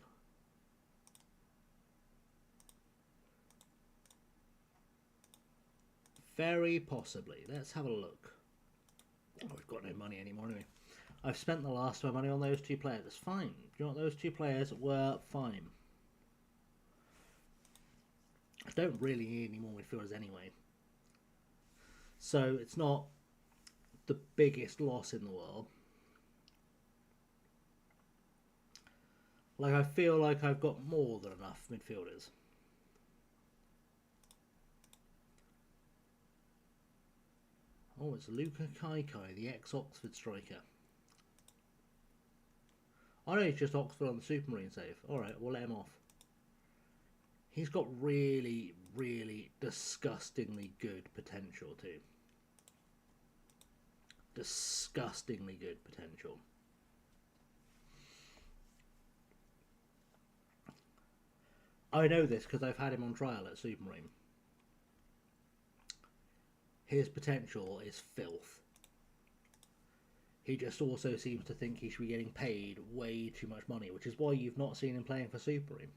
Very possibly. Let's have a look. Oh, we've got no money anymore anyway. I've spent the last of my money on those two players. It's fine. Do you know what? Those two players were fine. I don't really need any more midfielders anyway. So it's not the biggest loss in the world. Like, I feel like I've got more than enough midfielders. Oh, it's Luca Kaikai, the ex-Oxford striker. I know he's just Oxford on the Supermarine save. Alright, we'll let him off. He's got really, really disgustingly good potential too. Disgustingly good potential. I know this because I've had him on trial at Supermarine. His potential is filth. He just also seems to think he should be getting paid way too much money, which is why you've not seen him playing for Supermarine.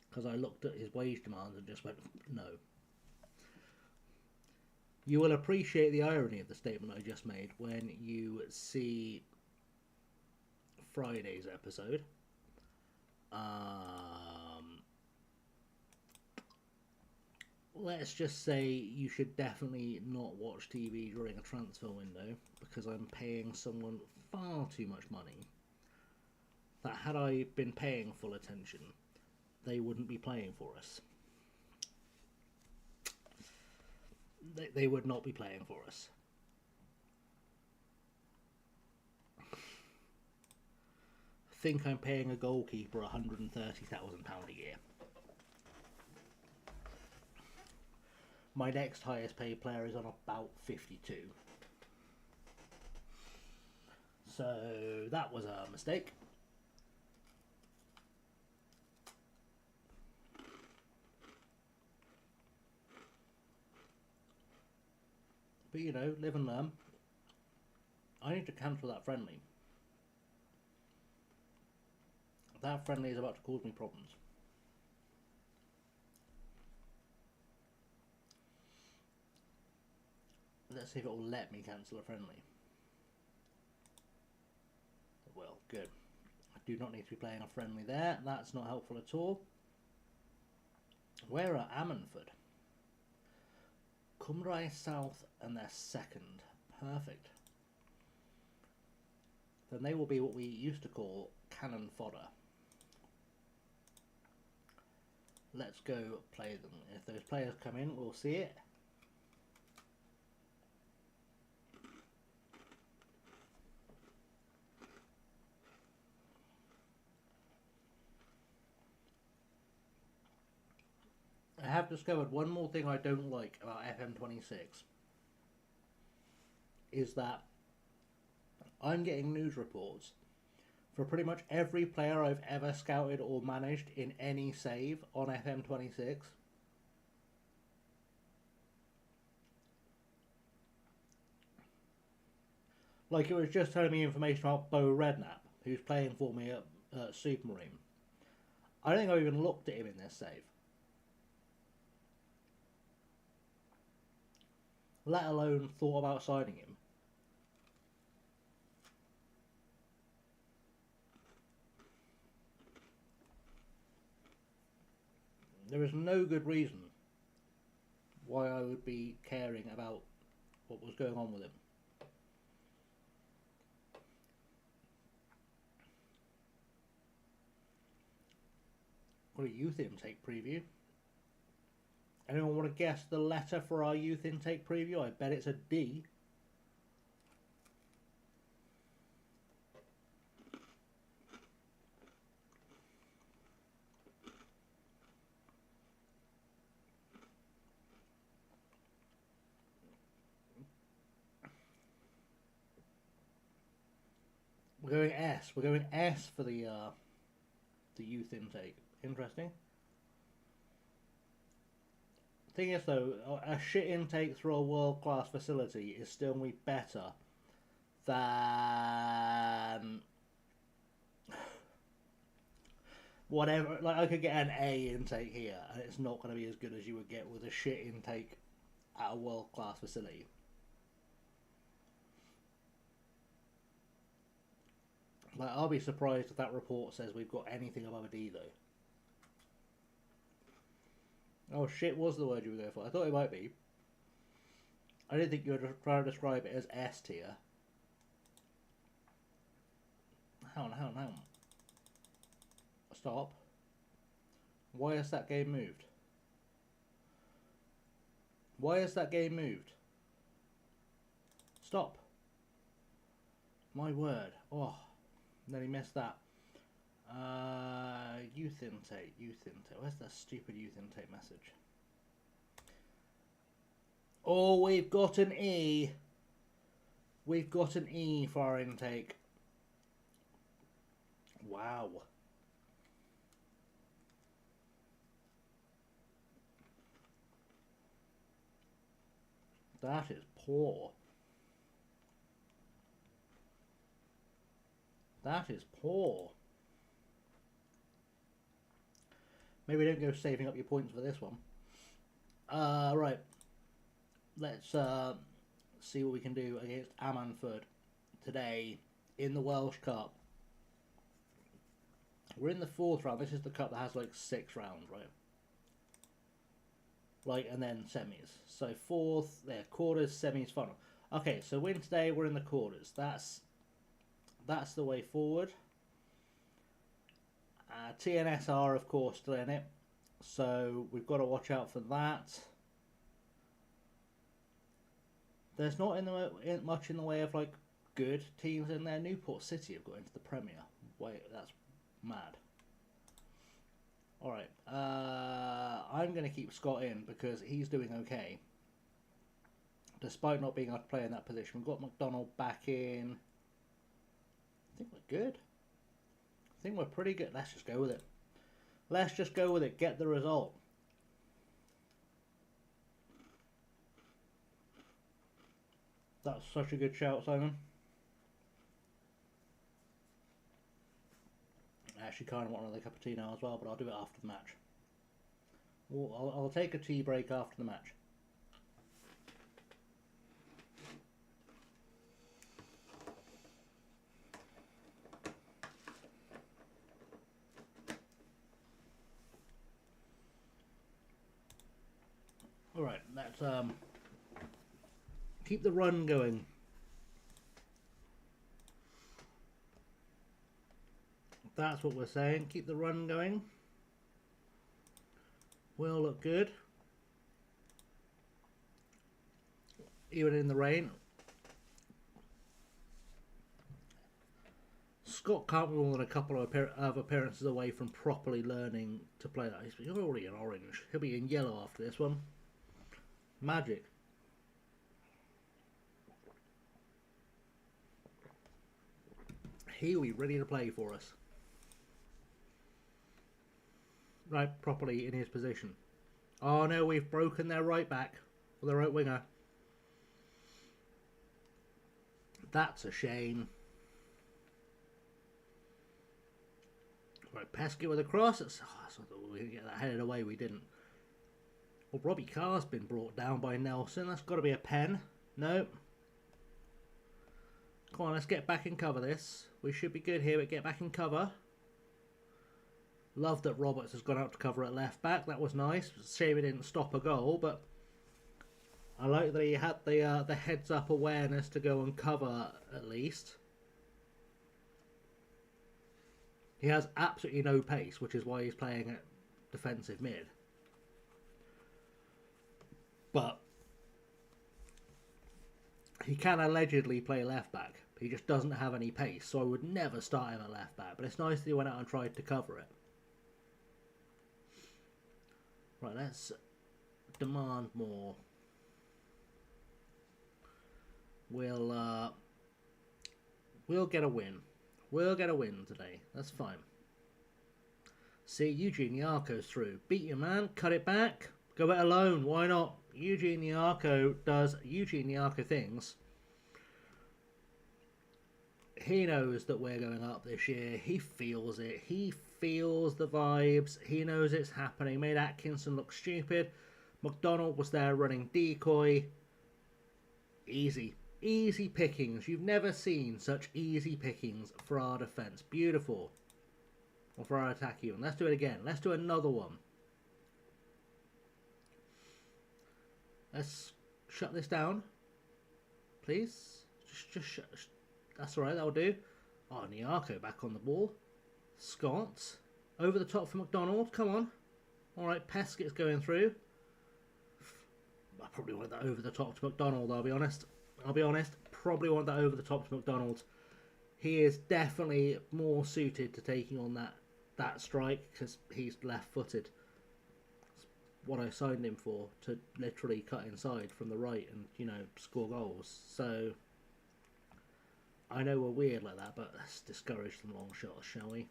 Because I looked at his wage demands and just went, no. You will appreciate the irony of the statement I just made when you see Friday's episode. Let's just say you should definitely not watch TV during a transfer window, because I'm paying someone far too much money that, had I been paying full attention, they wouldn't be playing for us. They would not be playing for us. I think I'm paying a goalkeeper £130,000 a year. My next highest paid player is on about 52. So that was a mistake. But you know, live and learn. I need to cancel that friendly. That friendly is about to cause me problems. Let's see if it will let me cancel a friendly. Well, good. I do not need to be playing a friendly there. That's not helpful at all. Where are Ammanford? Cymru South and they're second. Perfect. then they will be what we used to call cannon fodder. Let's go play them. If those players come in, we'll see it. I have discovered one more thing I don't like about FM26 is that I'm getting news reports for pretty much every player I've ever scouted or managed in any save on FM26. Like, it was just telling me information about Bo Redknapp, who's playing for me at Supermarine. I don't think I even looked at him in this save. Let alone thought about signing him. There is no good reason why I would be caring about what was going on with him. Got a youth intake preview. Anyone want to guess the letter for our youth intake preview? I bet it's a D. We're going S. We're going S for the youth intake. Interesting. Thing is though, a shit intake through a world-class facility is still going to be better than whatever. Like, I could get an A intake here and it's not going to be as good as you would get with a shit intake at a world-class facility. Like, I'll be surprised if that report says we've got anything above a D though. Oh, shit was the word you were going for. I thought it might be. I didn't think you were trying to describe it as S tier. Hang on. Stop. Why has that game moved? Why has that game moved? Stop. My word. Oh, nearly missed that. Youth intake. Where's that stupid youth intake message? Oh, we've got an E. We've got an E for our intake. Wow. That is poor. That is poor. Maybe don't go saving up your points for this one. Right. Let's see what we can do against Ammanford today in the Welsh Cup. We're in the 4th round. This is the cup that has like 6 rounds, right? Like, and then semis. So 4th, there, quarters, semis, final. Okay, so win today, we're in the quarters. That's the way forward. TNSR, of course, still in it. So we've got to watch out for that. There's not much in the way of like good teams in there. Newport City have got into the Premier. Wait, that's mad. Alright, I'm going to keep Scott in because he's doing okay. Despite not being able to play in that position. We've got McDonald back in. I think we're good. I think we're pretty good. Let's just go with it. Let's just go with it. Get the result. That's such a good shout, Simon. I actually kind of want another cup of tea now as well, but I'll do it after the match. I'll take a tea break after the match. Alright, let's keep the run going. That's what we're saying. Keep the run going. Will look good. Even in the rain. Scott can't be more than a couple of appearances away from properly learning to play that. He's already in orange. He'll be in yellow after this one. Magic. He'll be ready to play for us. Right, properly in his position. Oh no, we've broken their right back. Or their right winger. That's a shame. Right, Pesky with a cross. I thought we were going to get that headed away. We didn't. Well, Robbie Carr's been brought down by Nelson. That's got to be a pen. No. Come on, let's get back and cover this. We should be good here, but get back and cover. Love that Roberts has gone out to cover at left back. That was nice. Shame he didn't stop a goal, but I like that he had the heads up awareness to go and cover at least. He has absolutely no pace, which is why he's playing at defensive mid. But he can allegedly play left back. He just doesn't have any pace, so I would never start him at left back. But it's nice that he went out and tried to cover it. Right, let's demand more. We'll get a win. We'll get a win today. That's fine. See, Eugene Yarko's through. Beat your man. Cut it back. Go it alone. Why not? Eugene Yarko does Eugene Yarko things. He knows that we're going up this year. He feels it. He feels the vibes. He knows it's happening. Made Atkinson look stupid. McDonald was there running decoy. Easy. Easy pickings. You've never seen such easy pickings for our defence. Beautiful. Or for our attack even. Let's do it again. Let's do another one. Let's shut this down. Please. Just shut. That's alright, that'll do. Oh, Nyarko back on the ball. Scott. Over the top for McDonald. Come on. Alright, Peskett's going through. I probably wanted that over the top to McDonald, I'll be honest. Probably want that over the top to McDonald. He is definitely more suited to taking on that strike because he's left-footed. That's what I signed him for, to literally cut inside from the right and, you know, score goals. So I know we're weird like that, but let's discourage some long shots, shall we?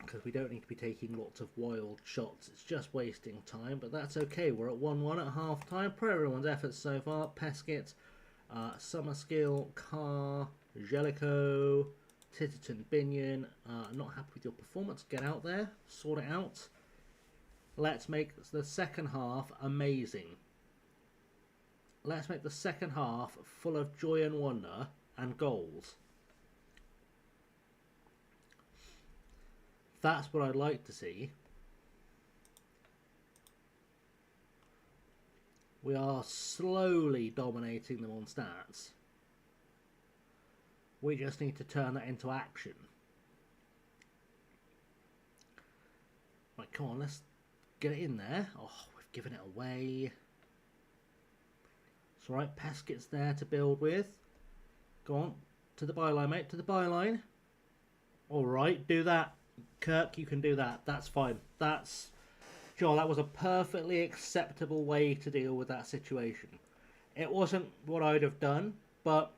Because we don't need to be taking lots of wild shots. It's just wasting time, but that's okay. We're at 1-1 at half time. Per everyone's efforts so far. Peskett, Summerskill, Carr, Jellicoe, Titterton, Binion. Not happy with your performance. Get out there. Sort it out. Let's make the second half amazing. Let's make the second half full of joy and wonder and goals. That's what I'd like to see. We are slowly dominating them on stats. We just need to turn that into action. Right, come on, let's get it in there. Oh, we've given it away. It's alright, Peskett's there to build with. Go on, to the byline, mate, to the byline. Alright, do that. Kirk, you can do that. That's fine. That's... Joel, that was a perfectly acceptable way to deal with that situation. It wasn't what I'd have done, but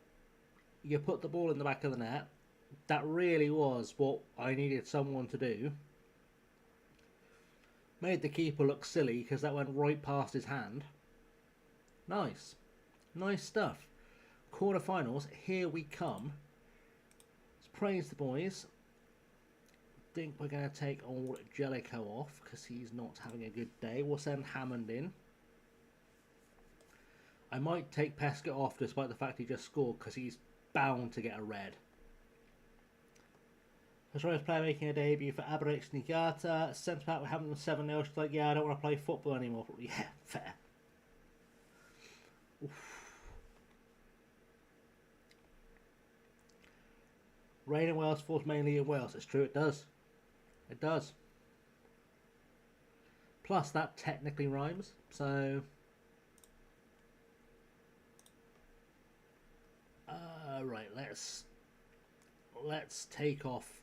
you put the ball in the back of the net. That really was what I needed someone to do. Made the keeper look silly because that went right past his hand. Nice. Nice stuff. Quarterfinals, here we come. Let's praise the boys. I think we're going to take old Jellicoe off because he's not having a good day. We'll send Hammond in. I might take Peskett off despite the fact he just scored because he's bound to get a red. Australia's player making a debut for Aberrix Nigata. Centre back, we're having them 7-0. She's like, yeah, I don't want to play football anymore. Yeah, fair. Oof. Rain in Wales falls mainly in Wales. It's true, it does. It does. Plus, that technically rhymes, so... right, let's take off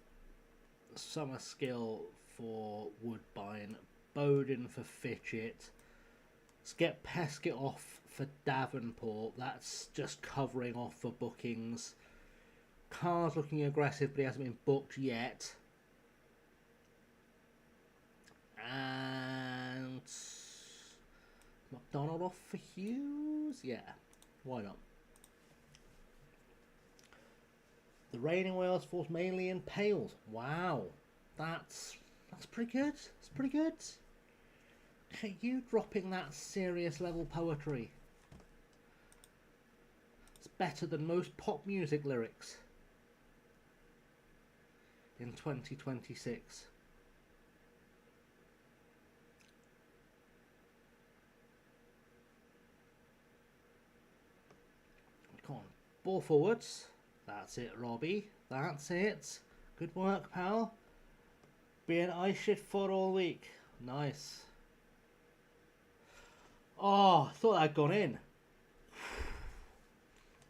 Summer Skill for Woodbine, Bowden for Fitchett. Let's get Peskett off for Davenport. That's just covering off for bookings. Carr's looking aggressive, but he hasn't been booked yet. And McDonald off for Hughes? Yeah, why not? The rain in Wales falls mainly in Pales. Wow, that's pretty good. It's pretty good. Okay, you dropping that serious level poetry. It's better than most pop music lyrics in 2026. Come on, ball forwards. That's it, Robbie. That's it. Good work, pal. Being ice shit for all week. Nice. Oh, I thought I'd gone in.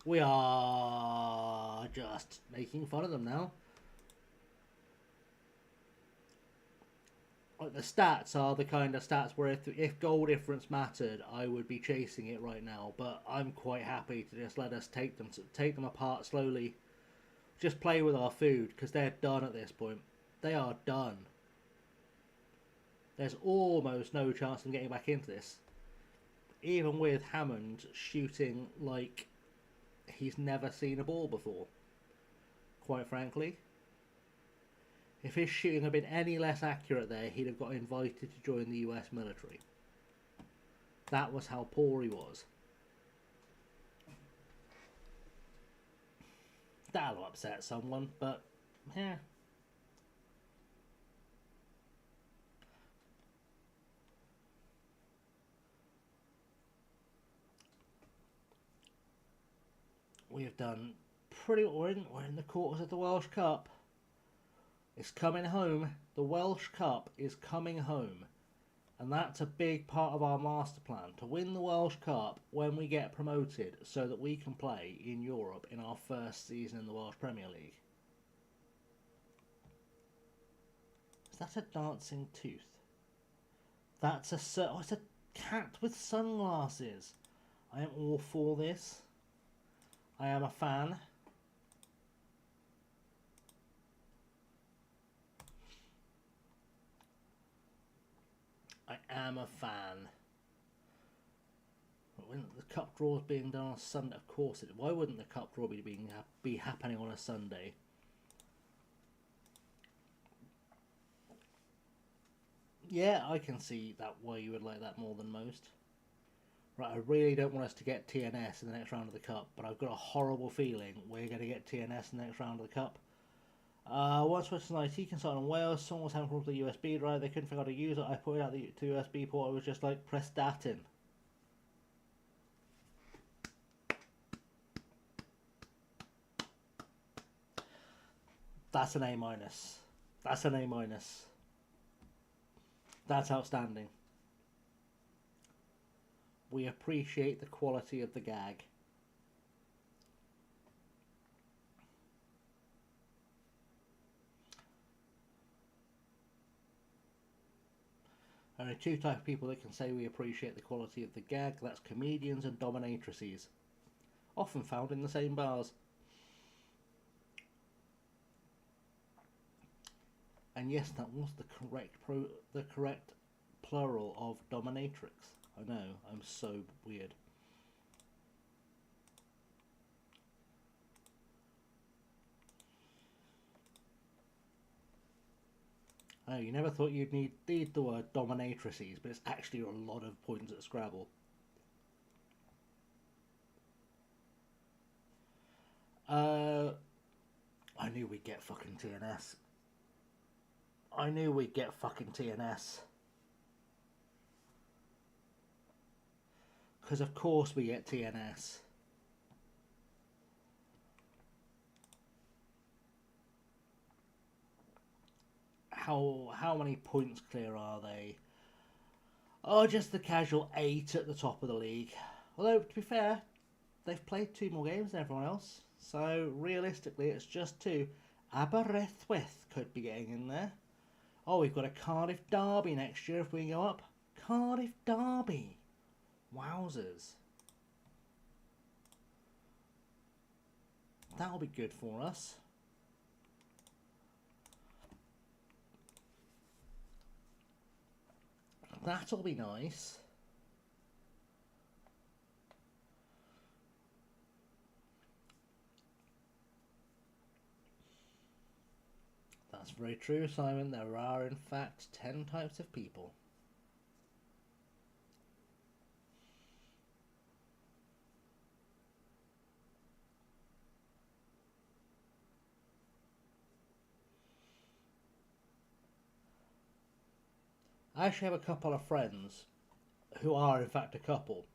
We are just making fun of them now. Like, the stats are the kind of stats where if goal difference mattered, I would be chasing it right now. But I'm quite happy to just let us take them apart slowly. Just play with our food, because they're done at this point. They are done. There's almost no chance of them getting back into this. Even with Hammond shooting like he's never seen a ball before. Quite frankly. If his shooting had been any less accurate there, he'd have got invited to join the US military. That was how poor he was. That'll upset someone, but yeah. We have done pretty well. We're in the quarters of the Welsh Cup. It's coming home. The Welsh Cup is coming home. And that's a big part of our master plan, to win the Welsh Cup when we get promoted so that we can play in Europe in our first season in the Welsh Premier League. Is that a dancing tooth? It's a cat with sunglasses. I am all for this. I am a fan. I am a fan. When the cup draw is being done on Sunday, of course it. Why wouldn't the cup draw be happening on a Sunday? Yeah, I can see that why you would like that more than most. Right, I really don't want us to get TNS in the next round of the cup, but I've got a horrible feeling we're going to get TNS in the next round of the cup. Once switched to an IT consultant in Wales, someone was having problems with the USB drive, they couldn't figure out how to use it. I put it out the USB port, I was just like, press that in. That's an A minus. That's an A minus. That's outstanding. We appreciate the quality of the gag. Only two types of people that can say we appreciate the quality of the gag. That's comedians and dominatrices. Often found in the same bars. And yes, that was the correct plural of dominatrix. I know, I'm so weird. Oh, you never thought you'd need the word dominatrices, but it's actually a lot of points at Scrabble. I knew we'd get fucking TNS. I knew we'd get fucking TNS. Because of course we get TNS. how many points clear are they? Oh, just the casual 8 at the top of the league. Although, to be fair, they've played 2 more games than everyone else. So, realistically, it's just 2. Aberystwyth could be getting in there. Oh, we've got a Cardiff derby next year if we go up. Cardiff derby. Wowzers. That'll be good for us. That'll be nice. That's very true, Simon. There are, in fact, 10 types of people. I actually have a couple of friends who are, in fact, a couple.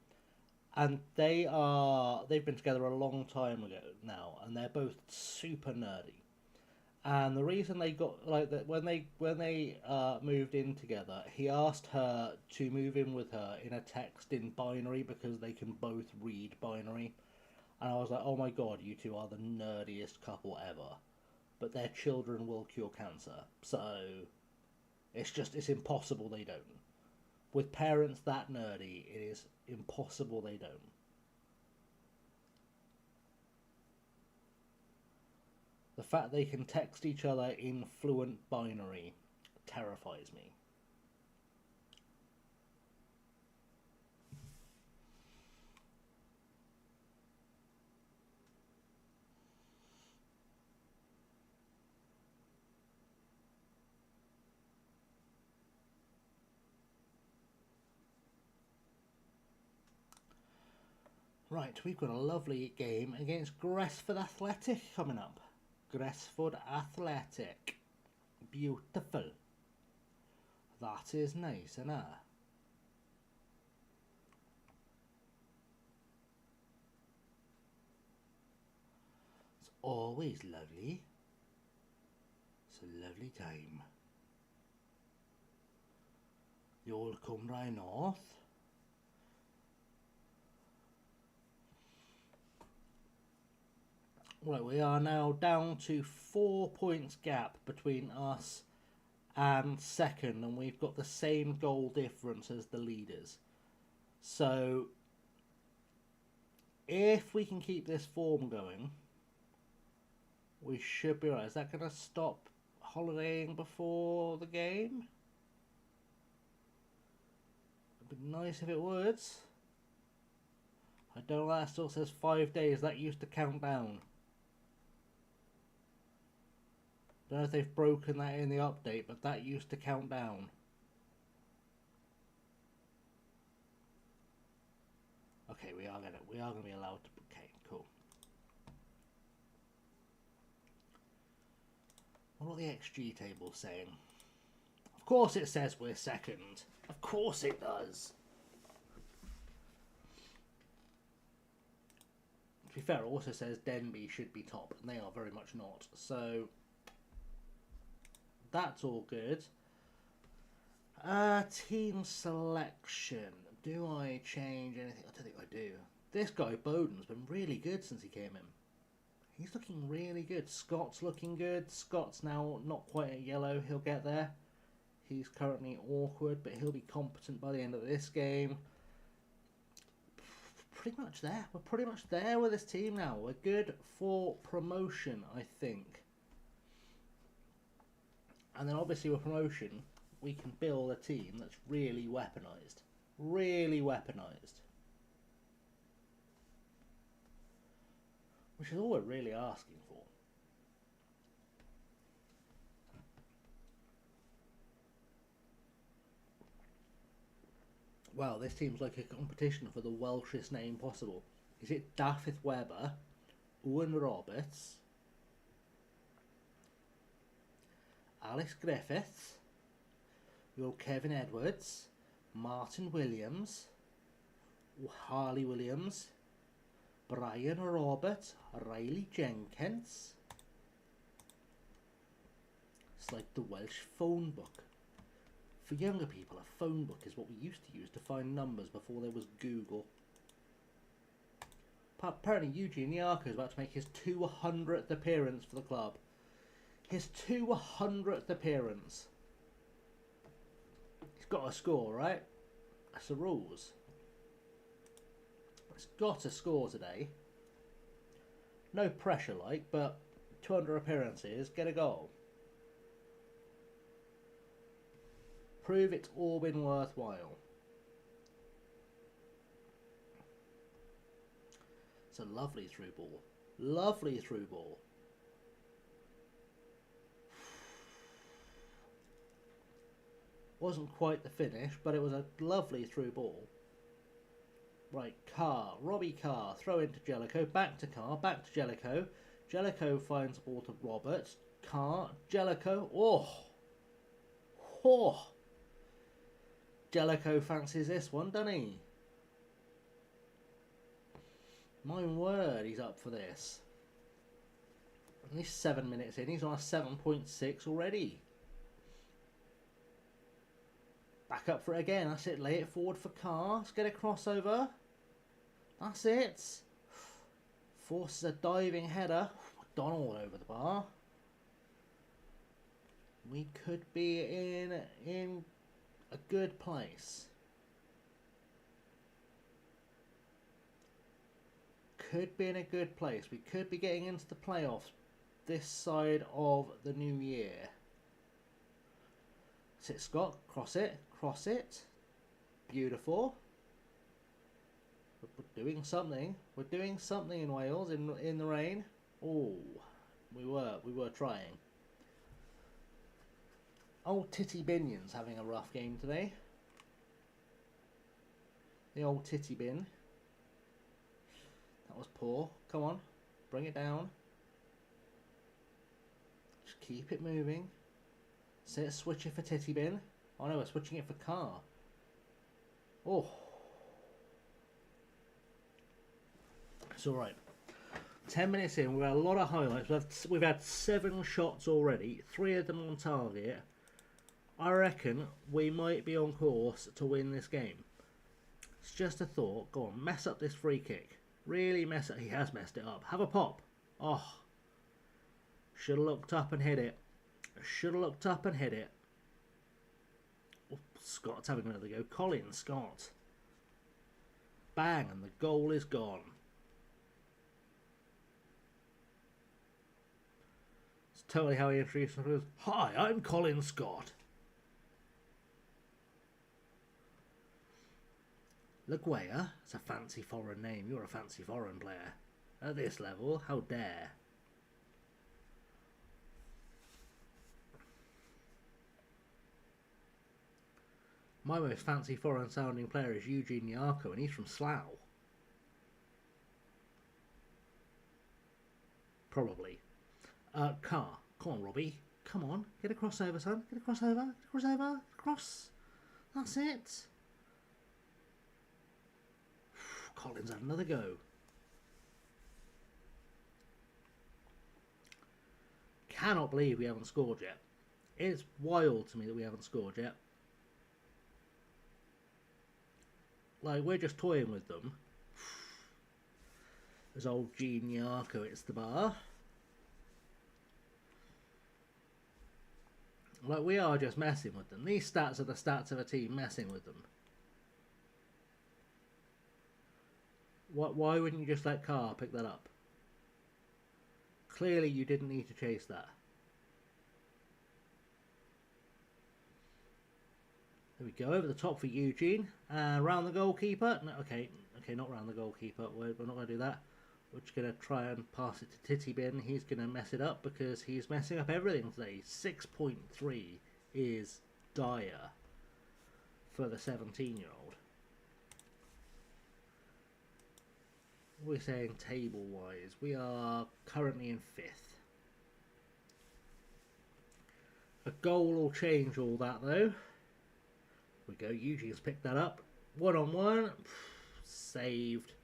And they've been together a long time ago now, and they're both super nerdy. And the reason they got like that when they moved in together, he asked her to move in with her in a text in binary because they can both read binary. And I was like, oh my god, you two are the nerdiest couple ever. But their children will cure cancer, so it's impossible they don't. With parents that nerdy, it is impossible they don't. The fact they can text each other in fluent binary terrifies me. Right, we've got a lovely game against Gresford Athletic coming up. Gresford Athletic. Beautiful. That is nice, isn't it? It's always lovely. It's a lovely time. The old Cymru North. Right, we are now down to 4 points gap between us and second, and we've got the same goal difference as the leaders. So, if we can keep this form going, we should be right. Is that going to stop holidaying before the game? It'd be nice if it would. I don't know, that still says 5 days. That used to count down. Don't know if they've broken that in the update, but that used to count down. Okay, we are gonna be allowed to. Okay, cool. What are the XG tables saying? Of course it says we're second. Of course it does. To be fair, it also says Denby should be top, and they are very much not. So that's all good. Team selection. Do I change anything? I don't think I do. This guy, Bowden's been really good since he came in. He's looking really good. Scott's looking good. Scott's now not quite at yellow. He'll get there. He's currently awkward, but he'll be competent by the end of this game. Pretty much there. We're pretty much there with this team now. We're good for promotion, I think. And then obviously with promotion, we can build a team that's really weaponised. Really weaponised. Which is all we're really asking for. Well, this seems like a competition for the Welshest name possible. Is it Dafydd Webber, Owen Roberts, Alex Griffiths, you've got Kevin Edwards, Martin Williams, Harley Williams, Brian Robert, Riley Jenkins, It's like the Welsh phone book. For younger people, a phone book is what we used to use to find numbers before there was Google. Apparently Eugene Nyarko is about to make his 200th appearance for the club. His 200th appearance. He's got to score, right? That's the rules. He's got to score today. No pressure like, but 200 appearances, get a goal. Prove it's all been worthwhile. It's a lovely through ball. Lovely through ball. Wasn't quite the finish, but it was a lovely through ball. Right, Carr, Robbie Carr, throw into Jellicoe, back to Carr, back to Jellicoe. Jellicoe finds the ball to Roberts. Carr, Jellicoe, oh! Jellicoe fancies this one, doesn't he? My word, he's up for this. Only 7 minutes in, he's on a 7.6 already. Back up for it again, that's it, lay it forward for Carr. Let's get a crossover. That's it. Forces a diving header. McDonald over the bar. We could be in a good place. Could be in a good place. We could be getting into the playoffs this side of the new year. Sit Scott, cross it, cross it. Beautiful. We're doing something. We're doing something in Wales in the rain. Oh, we were trying. Old Titty Binion's having a rough game today. The old Titty Bin. That was poor. Come on, bring it down. Just keep it moving. Switch it for Titty Bin. Oh no, we're switching it for Carr. Oh. It's alright. 10 minutes in, we've had a lot of highlights. We've had 7 shots already, 3 of them on target. I reckon we might be on course to win this game. It's just a thought. Go on, mess up this free kick. Really mess up. He has messed it up. Have a pop. Oh. Should have looked up and hit it. Should have looked up and hit it. Oh, Scott's having another go. Colin Scott. Bang, and the goal is gone. It's totally how he introduced himself. Hi, I'm Colin Scott. Laguerre, it's a fancy foreign name. You're a fancy foreign player. At this level, how dare. My most fancy foreign sounding player is Eugene Nyarko, and he's from Slough. Probably. Carr. Come on, Robbie. Come on. Get a crossover, son. Get a crossover. Get a crossover. Cross. That's it. Collins had another go. Cannot believe we haven't scored yet. It's wild to me that we haven't scored yet. Like, we're just toying with them. There's old Gene Nyarko, it's the bar. Like, we are just messing with them. These stats are the stats of a team messing with them. Why wouldn't you just let Carr pick that up? Clearly you didn't need to chase that. There we go, over the top for Eugene. Round the goalkeeper. No, okay, not round the goalkeeper. We're not going to do that. We're just going to try and pass it to Titty Bin. He's going to mess it up because he's messing up everything today. 6.3 is dire for the 17-year-old. We're saying table-wise, we are currently in 5th. A goal will change all that, though. We go, Eugene's picked that up. 1-on-1. Saved.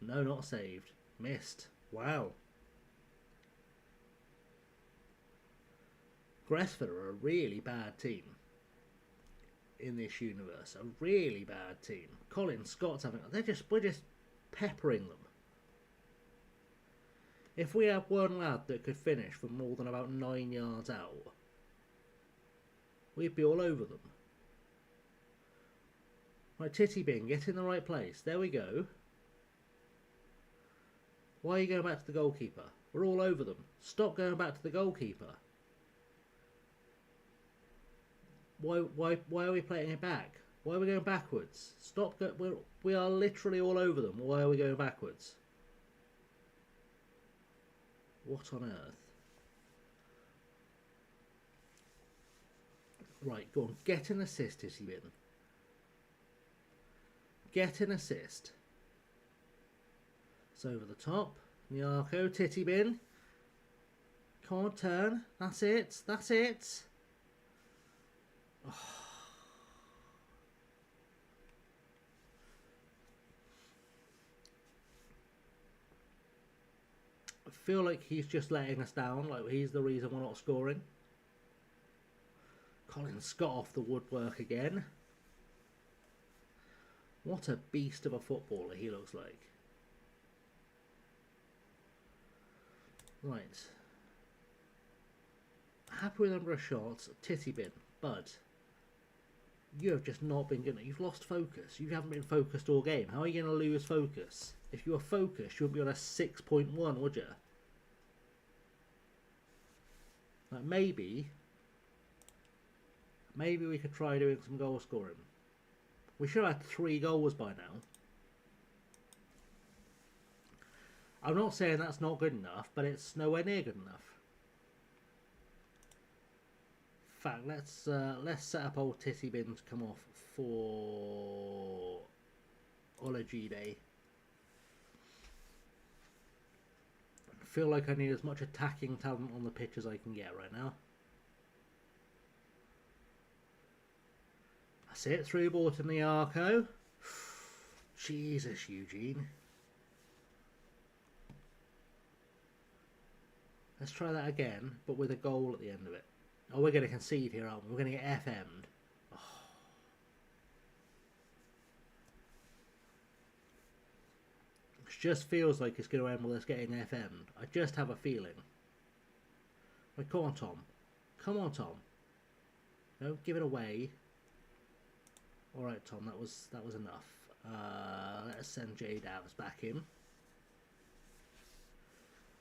No, not saved. Missed. Wow. Gresford are a really bad team in this universe. A really bad team. Colin Scott's having... We're just peppering them. If we had one lad that could finish from more than about 9 yards out, we'd be all over them. Right, Titty Bin, get in the right place. There we go. Why are you going back to the goalkeeper? We're all over them. Stop going back to the goalkeeper. Why are we playing it back? Why are we going backwards? Stop. We are literally all over them. Why are we going backwards? What on earth? Right, go on. Get an assist, Titty Bin. Get an assist. It's over the top. Nyarko, Titty Bin. Come on, turn. That's it. That's it. Oh. I feel like he's just letting us down. Like he's the reason we're not scoring. Colin Scott off the woodwork again. What a beast of a footballer he looks like. Right. Happy with the number of shots. Titty Bin. Bud. You have just not been good. You've lost focus. You haven't been focused all game. How are you going to lose focus? If you were focused, you wouldn't be on a 6.1, would you? Like maybe we could try doing some goal scoring. We should have had 3 goals by now. I'm not saying that's not good enough, but it's nowhere near good enough. In fact, let's set up old Titty Bin to come off for WALESi Day. I feel like I need as much attacking talent on the pitch as I can get right now. That's it, through ball to Nyarko. Jesus, Eugene. Let's try that again, but with a goal at the end of it. Oh, we're going to concede here, aren't we? We're going to get FM'd. Oh. It just feels like it's going to end with us getting FM'd. I just have a feeling. Right, come on, Tom. Come on, Tom. No, give it away. All right, Tom. That was enough. Let's send J Davs back in,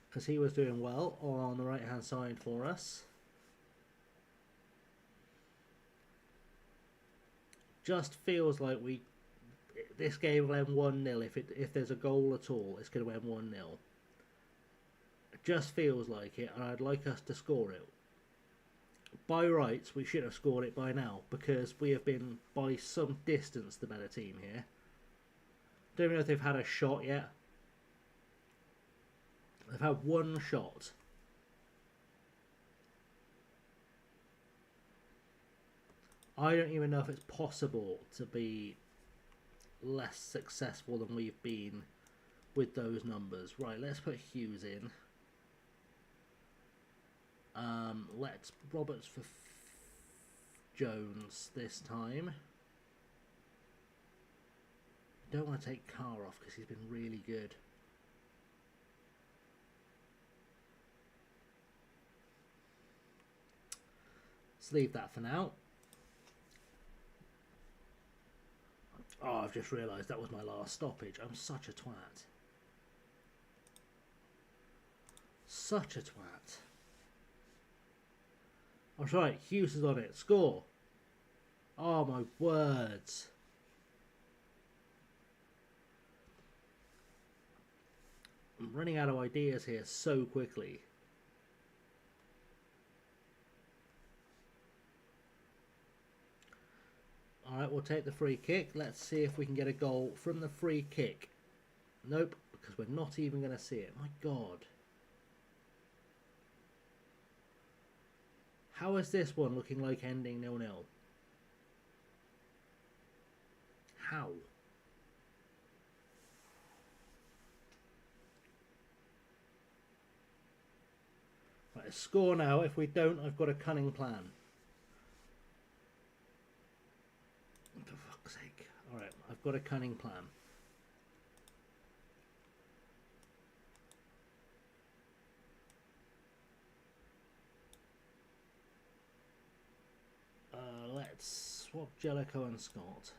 because he was doing well on the right hand side for us. Just feels like this game will end 1-0. If there's a goal at all, it's going to end 1-0. It just feels like it, and I'd like us to score it. By rights, we should have scored it by now, because we have been by some distance the better team here. Don't even know if they've had a shot yet. They've had 1 shot. I don't even know if it's possible to be less successful than we've been with those numbers. Right, let's put Hughes in. Let's Roberts for Jones this time. Don't want to take Carr off because he's been really good. Let's leave that for now. Oh, I've just realised that was my last stoppage. I'm such a twat. Such a twat. That's right, Hughes is on it. Score. Oh, my words. I'm running out of ideas here so quickly. Alright, we'll take the free kick. Let's see if we can get a goal from the free kick. Nope, because we're not even going to see it. My God. How is this one looking like ending 0-0? How? Right, Right, score now. If we don't, I've got a cunning plan. For fuck's sake. Alright, I've got a cunning plan. Let's swap Jellicoe and Scott.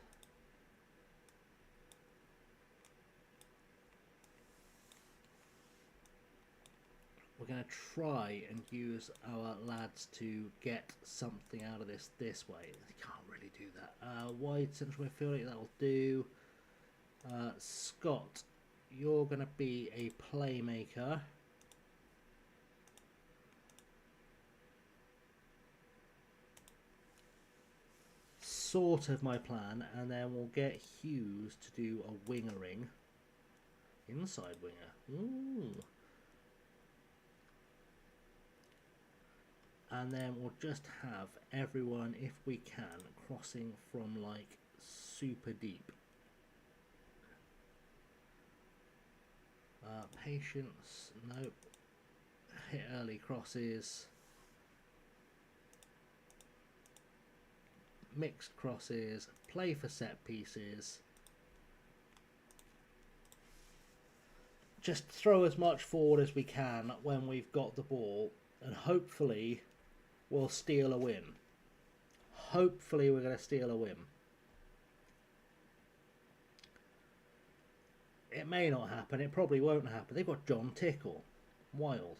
We're going to try and use our lads to get something out of this way. They can't really do that. Wide central midfield, that'll do. Scott, you're going to be a playmaker. Sort of my plan, and then we'll get Hughes to do a wingering. Inside winger. Ooh. And then we'll just have everyone, if we can, crossing from like super deep. Patience, nope. Hit early crosses. Mixed crosses, play for set pieces. Just throw as much forward as we can when we've got the ball, and hopefully we'll steal a win. Hopefully we're going to steal a win. It may not happen, it probably won't happen. They've got John Tickle. Wild.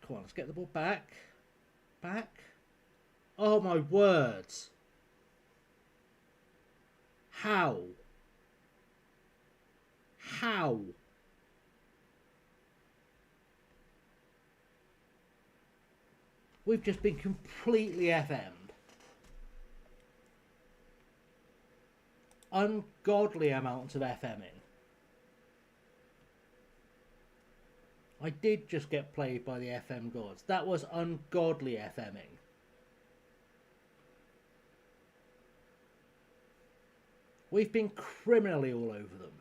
Come on, let's get the ball back. Back. Oh my words. How? How? We've just been completely FM'd. Ungodly amounts of FMing. I did just get played by the FM gods. That was ungodly FMing. We've been criminally all over them.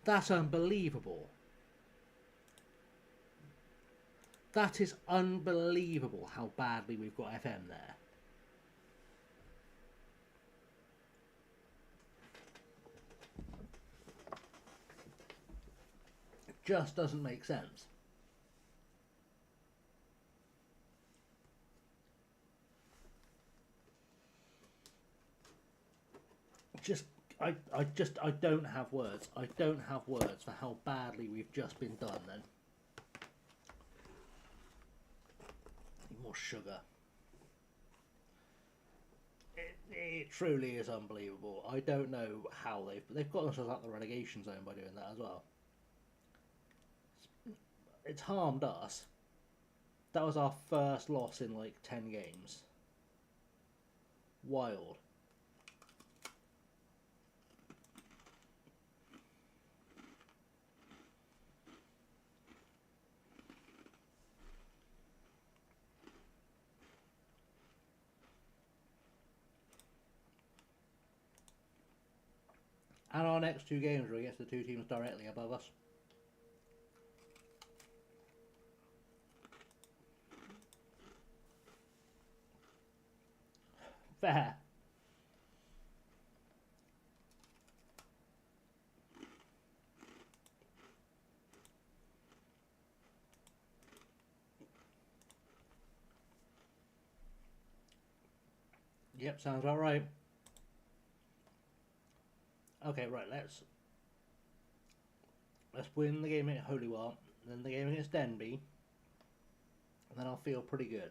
That's unbelievable. That is unbelievable how badly we've got FM there. It just doesn't make sense. I don't have words. I don't have words for how badly we've just been done then. Need more sugar. It truly is unbelievable. I don't know how they've got themselves out the relegation zone by doing that as well. It's harmed us. That was our first loss in like 10 games. Wild. And our next two games are against the two teams directly above us. Fair. Yep, sounds about right. Okay, right, let's win the game at Holywell, then the game against Denby, and then I'll feel pretty good.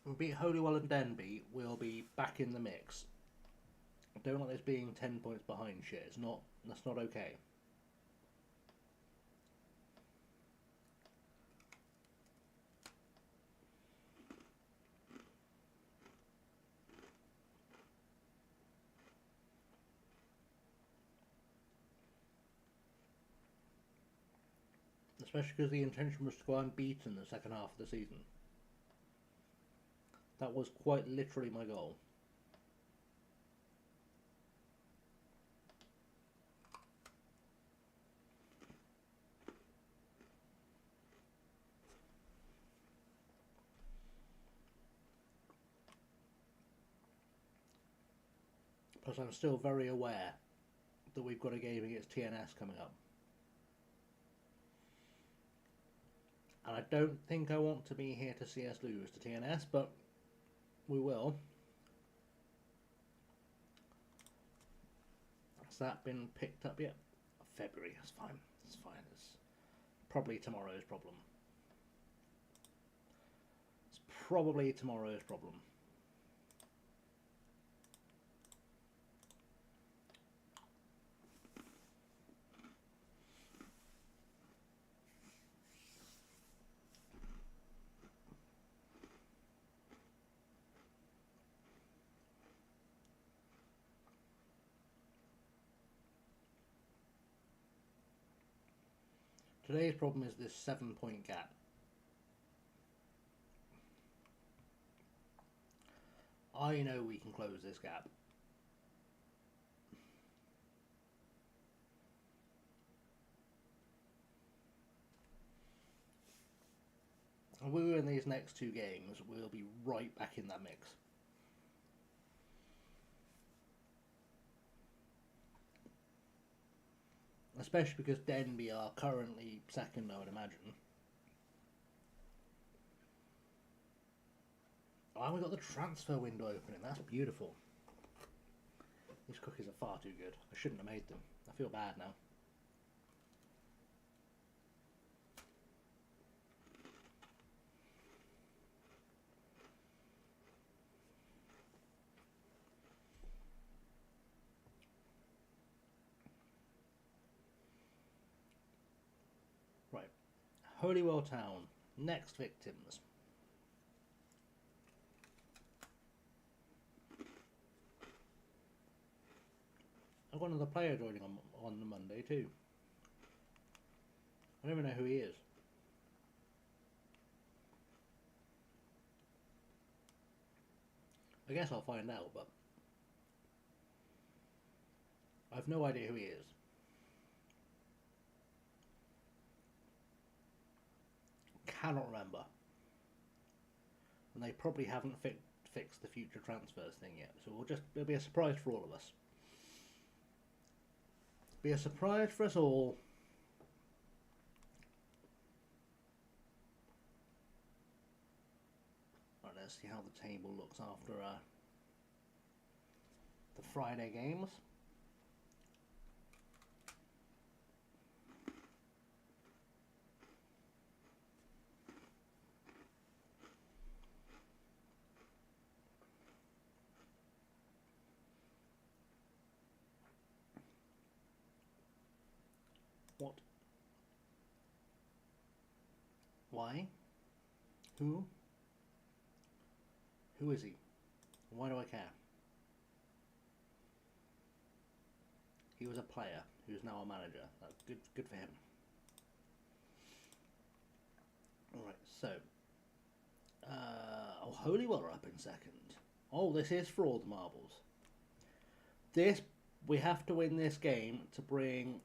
We'll beat Holywell and Denby, we'll be back in the mix. I don't like this being 10 points behind shit. That's not okay. Especially because the intention was to go unbeaten the second half of the season. That was quite literally my goal. Plus, I'm still very aware that we've got a game against TNS coming up. And I don't think I want to be here to see us lose to TNS, but we will. Has that been picked up yet? February, that's fine. It's fine. It's probably tomorrow's problem. It's probably tomorrow's problem. Today's problem is this 7-point gap. I know we can close this gap. And we win these next two games, we'll be right back in that mix. Especially because Denby are currently second, I would imagine. Oh, we got the transfer window opening. That's beautiful. These cookies are far too good. I shouldn't have made them. I feel bad now. Right. Holywell Town. Next victims. I've got another player joining on the Monday too. I don't even know who he is. I guess I'll find out, but I have no idea who he is. Cannot remember. And they probably haven't fixed the future transfers thing yet, so it'll be a surprise for all of us. Be a surprise for us all. Right, let's see how the table looks after the Friday games. What? Why? Who? Who is he? Why do I care? He was a player who's now a manager. That's good for him. Alright, so Holywell are up in second. Oh, this is for all the marbles. We have to win this game to bring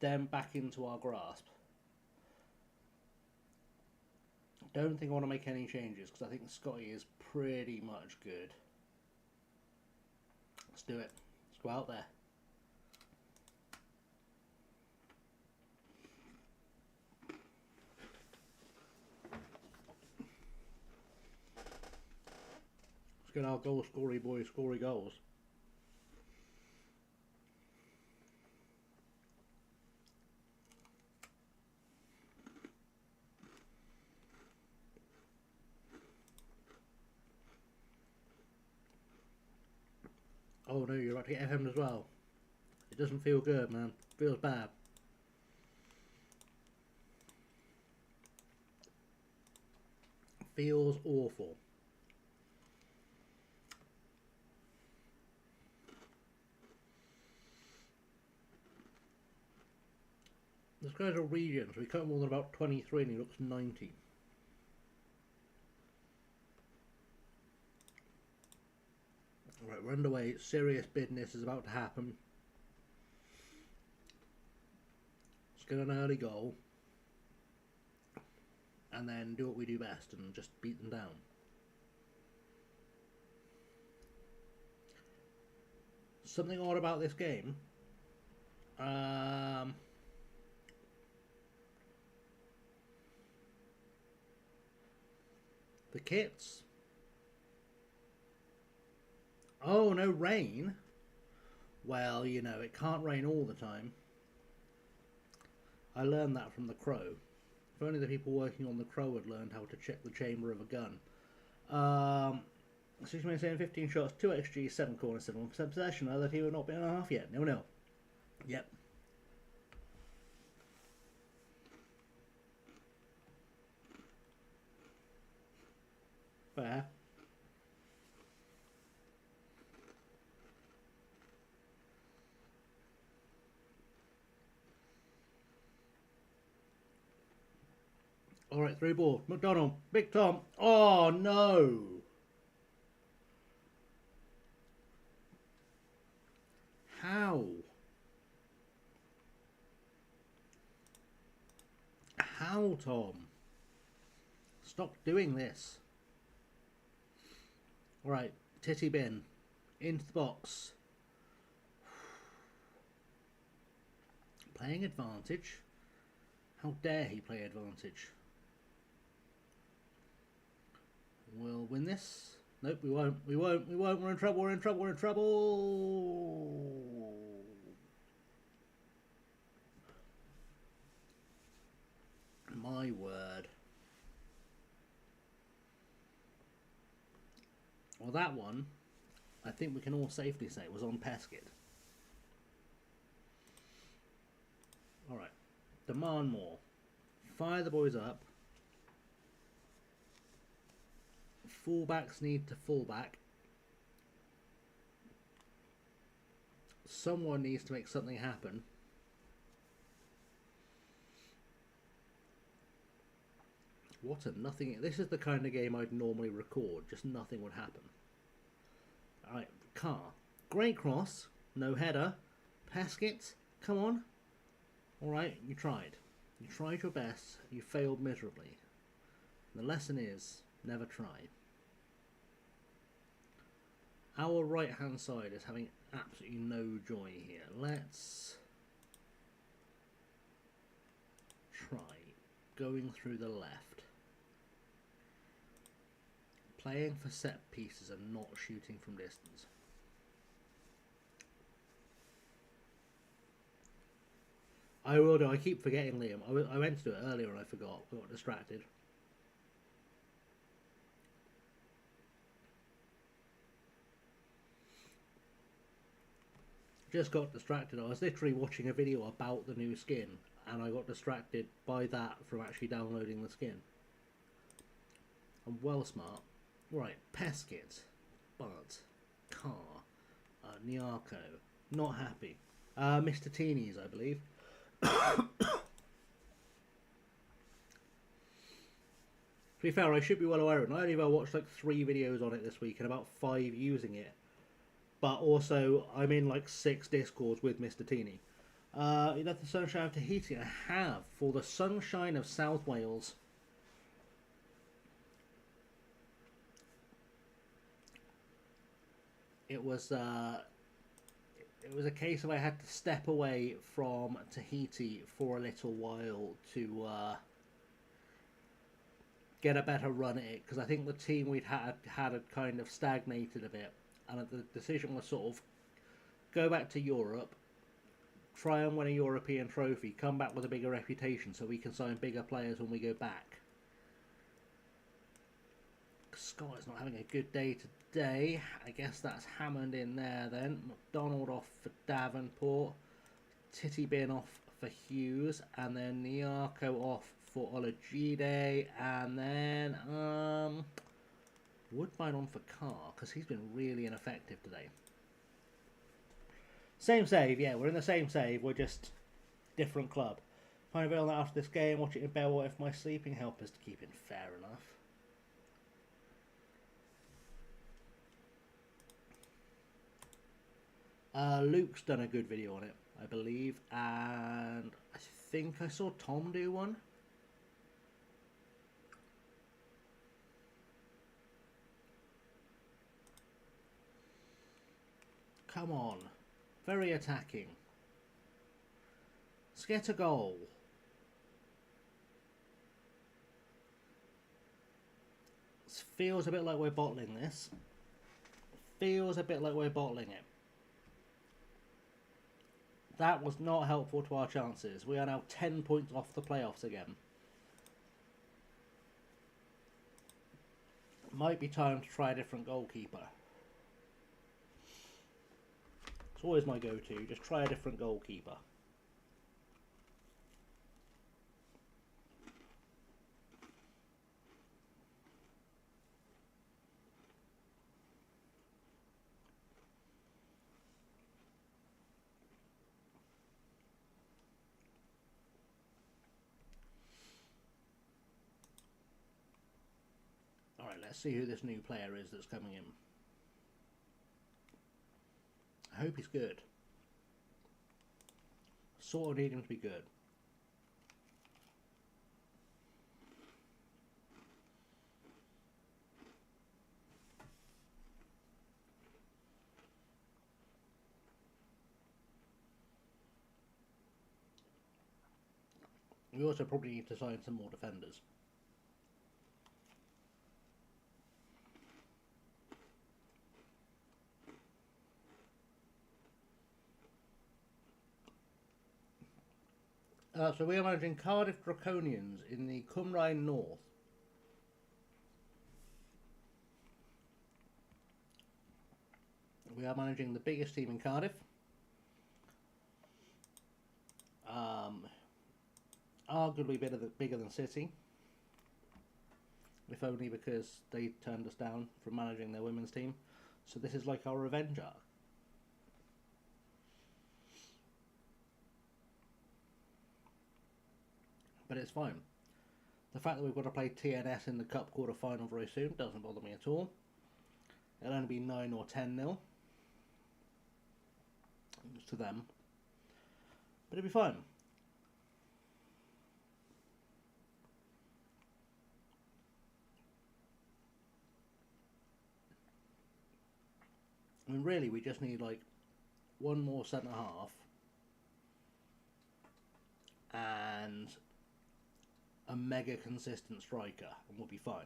them back into our grasp. Don't think I want to make any changes because I think Scotty is pretty much good. Let's do it. Let's go out there. Let's get our goal scory boys scoring goals. Oh no, you're about to get FM as well. It doesn't feel good, man. It feels bad. It feels awful. This guy's a regen, so he can't more than about 23 and he looks 90. Right, we're underway. Serious business is about to happen. Let's get an early goal. And then do what we do best and just beat them down. Something odd about this game. The kits. Oh, no rain? Well, you know, it can't rain all the time. I learned that from the Crow. If only the people working on the Crow had learned how to check the chamber of a gun. 6 minutes in, 15 shots, 2 XG, 7 corners, 71% possession. Other team have not been in a half yet. 0-0. Yep. Fair. Alright, 3 ball. McDonald. Big Tom. Oh, no. How? How, Tom? Stop doing this. Alright, Titty Bin. Into the box. Playing advantage. How dare he play advantage? We'll win this. Nope, we won't. We won't. We won't. We're in trouble. We're in trouble. We're in trouble. My word. Well, that one, I think we can all safely say was on Pesket. Alright. Demand more. Fire the boys up. Fullbacks need to fullback. Someone needs to make something happen. What a nothing. This is the kind of game I'd normally record. Just nothing would happen. Alright, Carr. Great cross. No header. Pesket. Come on. Alright, you tried. You tried your best. You failed miserably. The lesson is, never try. Our right hand side is having absolutely no joy here. Let's try going through the left. Playing for set pieces and not shooting from distance. I will do. I keep forgetting Liam. I went to do it earlier and I forgot. I got distracted. Just got distracted. I was literally watching a video about the new skin and I got distracted by that from actually downloading the skin. I'm well smart. Right, Pesket, but Carr, Nyarko, not happy. Mr. Teenies, I believe. To be fair, I should be well aware of it. I only watched like 3 videos on it this week and about 5 using it. But also, I'm in like 6 discords with Mr. Teeny. You know the Sunshine of Tahiti? I have, for the Sunshine of South Wales. It was a case of I had to step away from Tahiti for a little while to get a better run at it, because I think the team we'd had kind of stagnated a bit, and the decision was sort of go back to Europe, try and win a European trophy, come back with a bigger reputation so we can sign bigger players when we go back. Scott is not having a good day today. I guess that's Hammond in there then. McDonald off for Davenport. Titty Bin off for Hughes. And then Nyarko off for Olajide. And then Woodbine on for Carr, because he's been really ineffective today. Same save, yeah, we're in the same save. We're just different club. Find available after this game, watch it in bed or if my sleeping helpers to keep it fair enough. Luke's done a good video on it, I believe, and I think I saw Tom do one. Come on. Very attacking. Let's get a goal. It feels a bit like we're bottling this. Feels a bit like we're bottling it. That was not helpful to our chances. We are now 10 points off the playoffs again. Might be time to try a different goalkeeper. It's always my go-to. Just try a different goalkeeper. Alright, let's see who this new player is that's coming in. I hope he's good. Sort of need him to be good. We also probably need to sign some more defenders. So we are managing Cardiff Draconians in the Cymru North. We are managing the biggest team in Cardiff. Arguably bigger than City. If only because they turned us down from managing their women's team. So this is like our revenge arc. But it's fine. The fact that we've got to play TNS in the Cup quarter-final very soon doesn't bother me at all. It'll only be 9 or 10-0 to them. But it'll be fine. I mean, really, we just need, like, one more centre-half and a mega consistent striker, and we'll be fine.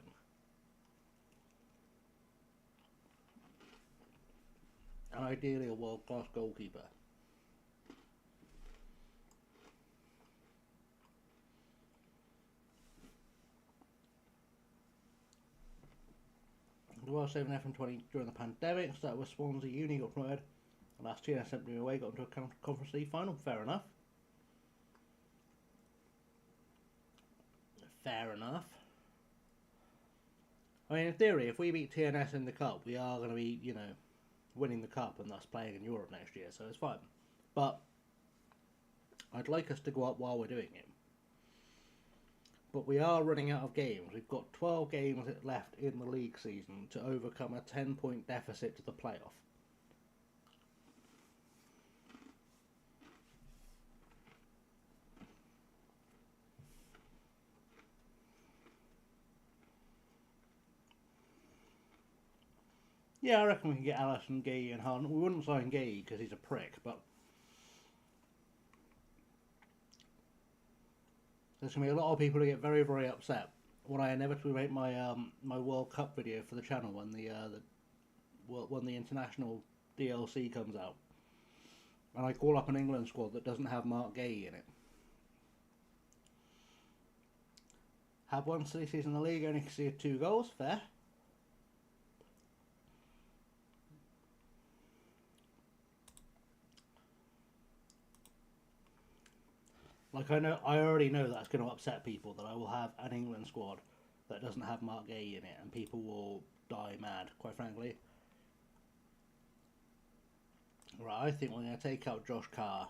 And ideally a world-class goalkeeper. The World Saving FM20 during the pandemic, started with Swansea Uni, got promoted. Last year I sent me away, got into a Conference League final, fair enough. Fair enough. I mean, in theory, if we beat TNS in the Cup, we are going to be, you know, winning the Cup and thus playing in Europe next year, so it's fine. But I'd like us to go up while we're doing it. But we are running out of games. We've got 12 games left in the league season to overcome a 10-point deficit to the playoff. Yeah, I reckon we can get Allison, Gay and Hunt. We wouldn't sign Gay because he's a prick, but there's going to be a lot of people who get very, very upset when I inevitably make my my World Cup video for the channel when the international DLC comes out, and I call up an England squad that doesn't have Mark Gay in it. Had one silly season in the league, only conceded 2 goals, fair. Like, I already know that's going to upset people, that I will have an England squad that doesn't have Mark Gay in it, and people will die mad, quite frankly. Right, I think we're going to take out Josh Carr.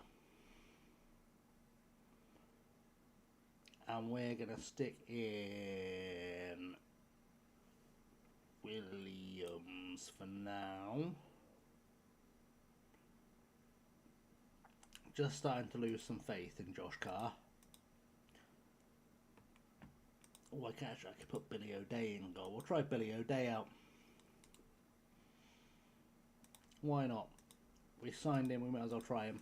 And we're going to stick in Williams for now. Just starting to lose some faith in Josh Carr. Oh, I could put Billy O'Day in goal. We'll try Billy O'Day out. Why not? We signed him, we might as well try him.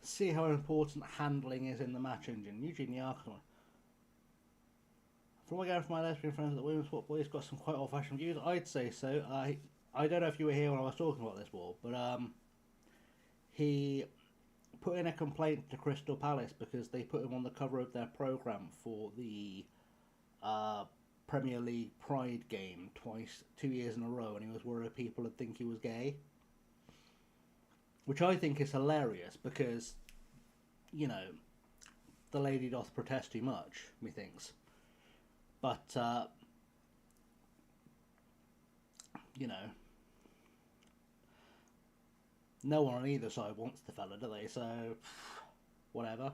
See how important handling is in the match engine. Eugene Yarkon. From what I gather from my lesbian friends, that women's football has got some quite old-fashioned views. I'd say so. I don't know if you were here when I was talking about this war, but he put in a complaint to Crystal Palace because they put him on the cover of their programme for the Premier League Pride game 2 years in a row, and he was worried people would think he was gay. Which I think is hilarious because, you know, the lady doth protest too much, methinks. But, you know, no one on either side wants the fella, do they? So, whatever.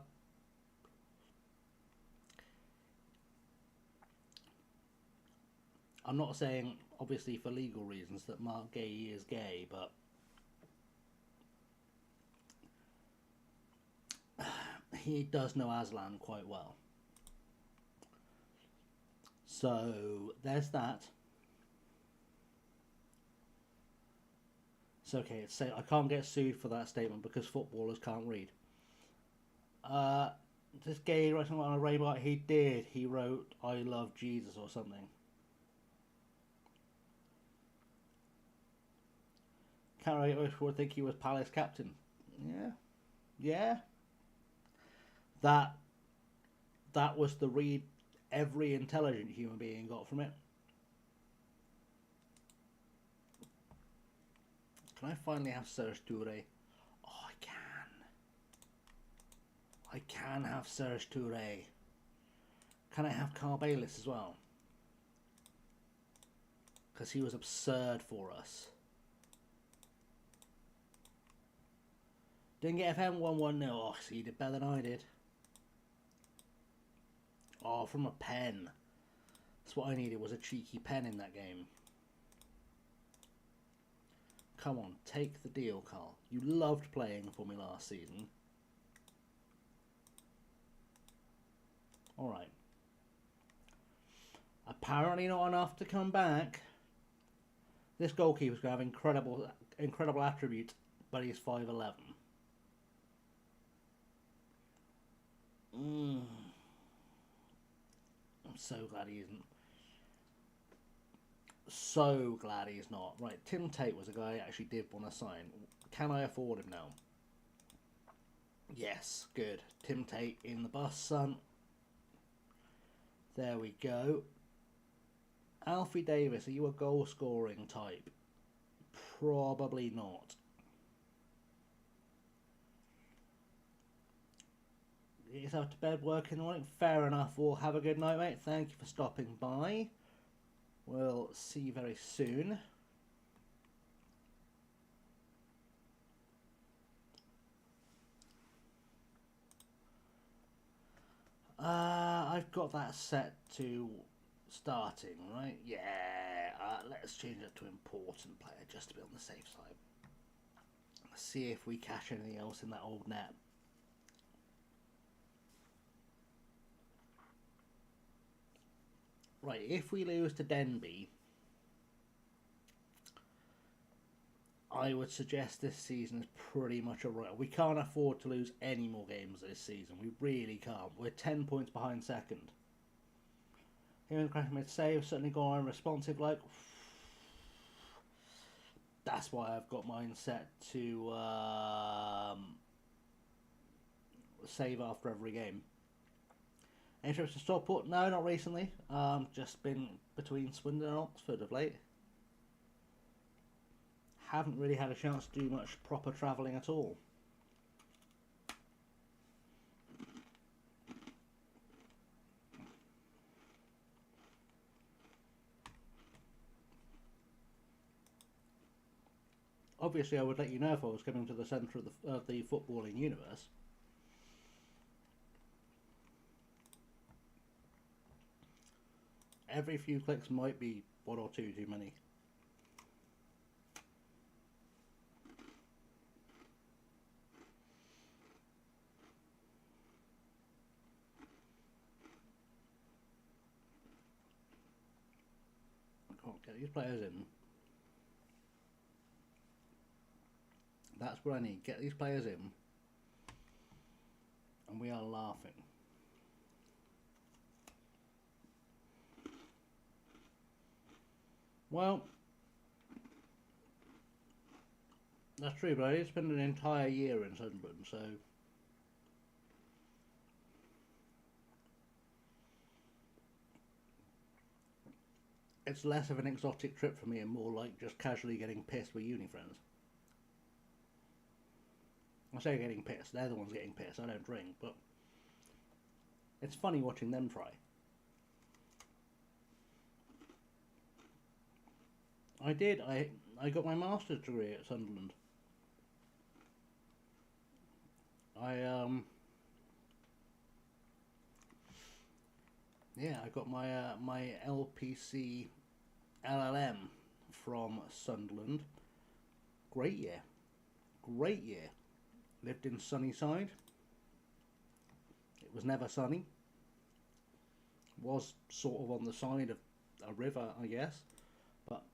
I'm not saying, obviously, for legal reasons that Mark Gay is gay, but he does know Aslan quite well. So, there's that. It's okay, I can't get sued for that statement because footballers can't read. This gay writing on a rainbow, he did. He wrote, I love Jesus or something. Can't really would think he was Palace captain. Yeah. That was the read every intelligent human being got from it. Can I finally have Serge Touré? Oh, I can. I can have Serge Touré. Can I have Carl Bayliss as well? Because he was absurd for us. Didn't get FM 1-1-0. Oh, so you did better than I did. Oh, from a pen. That's what I needed, was a cheeky pen in that game. Come on, take the deal, Carl. You loved playing for me last season. Alright. Apparently not enough to come back. This goalkeeper's going to have incredible attributes, but he's 5'11". I'm so glad he isn't. So glad he's not. Right, Tim Tate was a guy I actually did want to sign. Can I afford him now? Yes, good. Tim Tate in the bus, son. There we go. Alfie Davis, are you a goal-scoring type? Probably not. He's out to bed working in the morning. Fair enough. Well, have a good night, mate. Thank you for stopping by. We'll see you very soon. I've got that set to starting, right? Yeah. Let's change it to important player just to be on the safe side. Let's see if we catch anything else in that old net. Right, if we lose to Denby, I would suggest this season is pretty much a write. We can't afford to lose any more games this season. We really can't. We're 10 points behind second. Here in the Cracking mid save, certainly gone unresponsive. Like, that's why I've got mine set to save after every game. Any trips to Stockport? No, not recently. Just been between Swindon and Oxford of late. Haven't really had a chance to do much proper travelling at all. Obviously, I would let you know if I was coming to the centre of the footballing universe. Every few clicks might be one or two too many. I can't get these players in. That's what I need. Get these players in. And we are laughing. Well, that's true, but I did spend an entire year in Sunderland, so it's less of an exotic trip for me and more like just casually getting pissed with uni friends. I say getting pissed, they're the ones getting pissed, I don't drink, but it's funny watching them try. I got my master's degree at Sunderland. I got my LPC LLM from Sunderland. Great year. Lived in Sunnyside. It was never sunny. Was sort of on the side of a river, I guess. But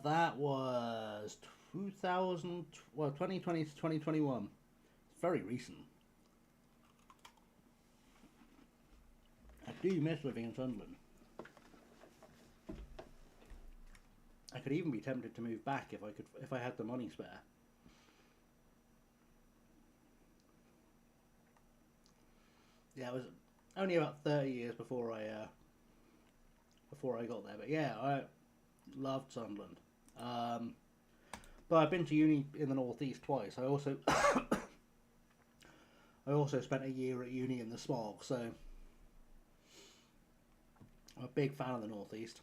that was 2020 to 2021. It's very recent. I do miss living in Sunderland. I could even be tempted to move back if I had the money spare. Yeah, it was only about 30 years before I got there. But yeah, I loved Sunderland. But I've been to uni in the northeast twice. I also spent a year at uni in the smog, so I'm a big fan of the northeast.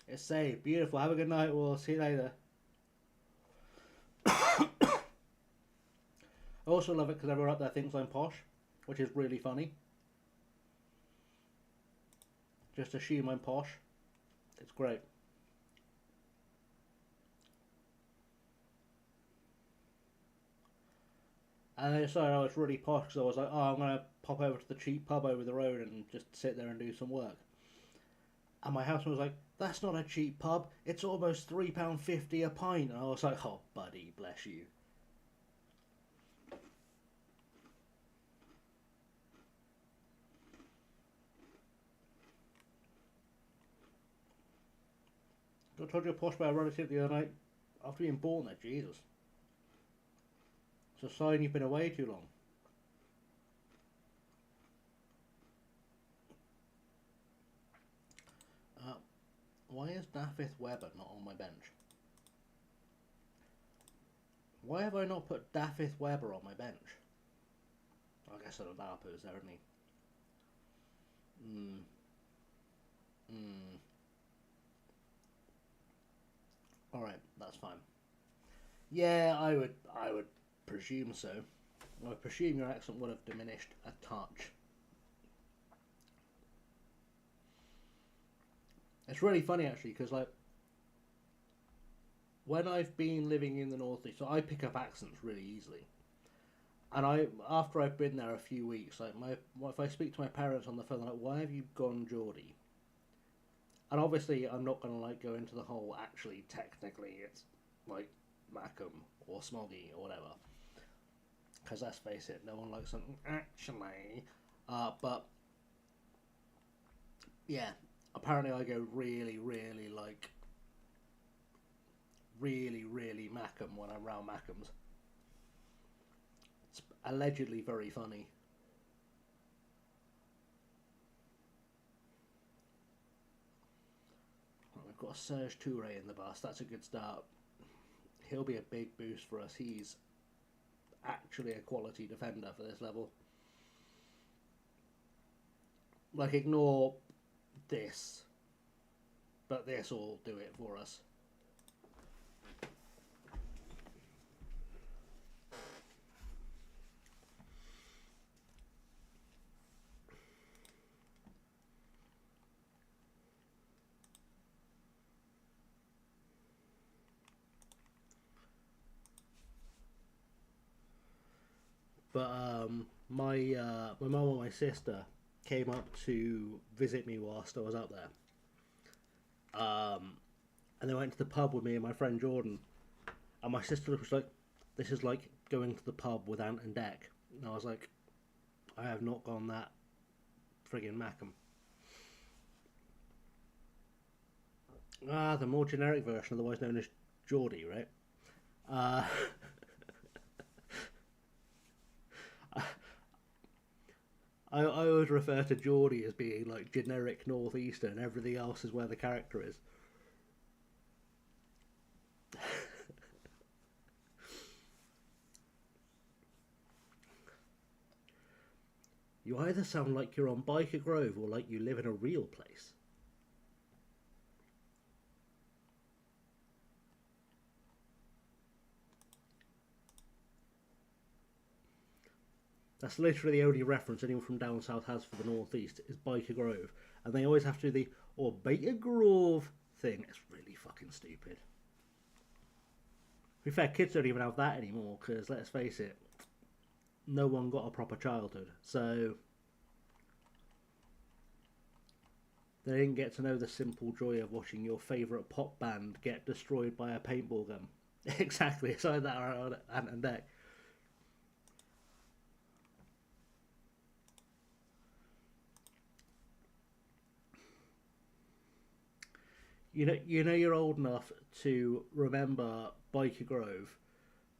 It's safe, beautiful. Have a good night. We'll see you later. I also love it because everyone up there thinks I'm posh, which is really funny. Just assume I'm posh. It's great. And I decided I was really posh because I was like, oh, I'm going to pop over to the cheap pub over the road and just sit there and do some work. And my housemate was like, that's not a cheap pub. It's almost £3.50 a pint. And I was like, oh, buddy, bless you. I told you a posh by a relative the other night after being born there. Jesus. It's a sign you've been away too long. Why is Daffith Webber not on my bench? Why have I not put Daffith Webber on my bench? I guess Lalapo's there, isn't he? Alright, that's fine. Yeah, I would presume so. I would presume your accent would have diminished a touch. It's really funny actually, because like when I've been living in the northeast, so I pick up accents really easily. And after I've been there a few weeks, like if I speak to my parents on the phone, they're like, "Why have you gone Geordie?" And obviously, I'm not going to like go into the whole. Actually, technically, it's like Mackham or Smoggy or whatever. Because let's face it, no one likes something actually. But yeah, apparently I go really Mackham when I'm around Mackhams. It's allegedly very funny. We've got Serge Touré in the bus. That's a good start. He'll be a big boost for us. He's actually a quality defender for this level. Like, ignore this, but this will do it for us. But my mum and my sister came up to visit me whilst I was up there. And they went to the pub with me and my friend Jordan. And my sister was like, "This is like going to the pub with Ant and Dec." And I was like, "I have not gone that friggin' Mackham." The more generic version, otherwise known as Geordie, right? Uh, I always refer to Geordie as being like generic northeastern. Everything else is where the character is. You either sound like you're on Biker Grove or like you live in a real place. That's literally the only reference anyone from down south has for the northeast is Biker Grove. And they always have to do the or Biker Grove thing. It's really fucking stupid. To be fair, kids don't even have that anymore because, let's face it, no one got a proper childhood. So they didn't get to know the simple joy of watching your favourite pop band get destroyed by a paintball gun. Exactly, it's like that on Ant and Dec. You know you're old enough to remember Biker Grove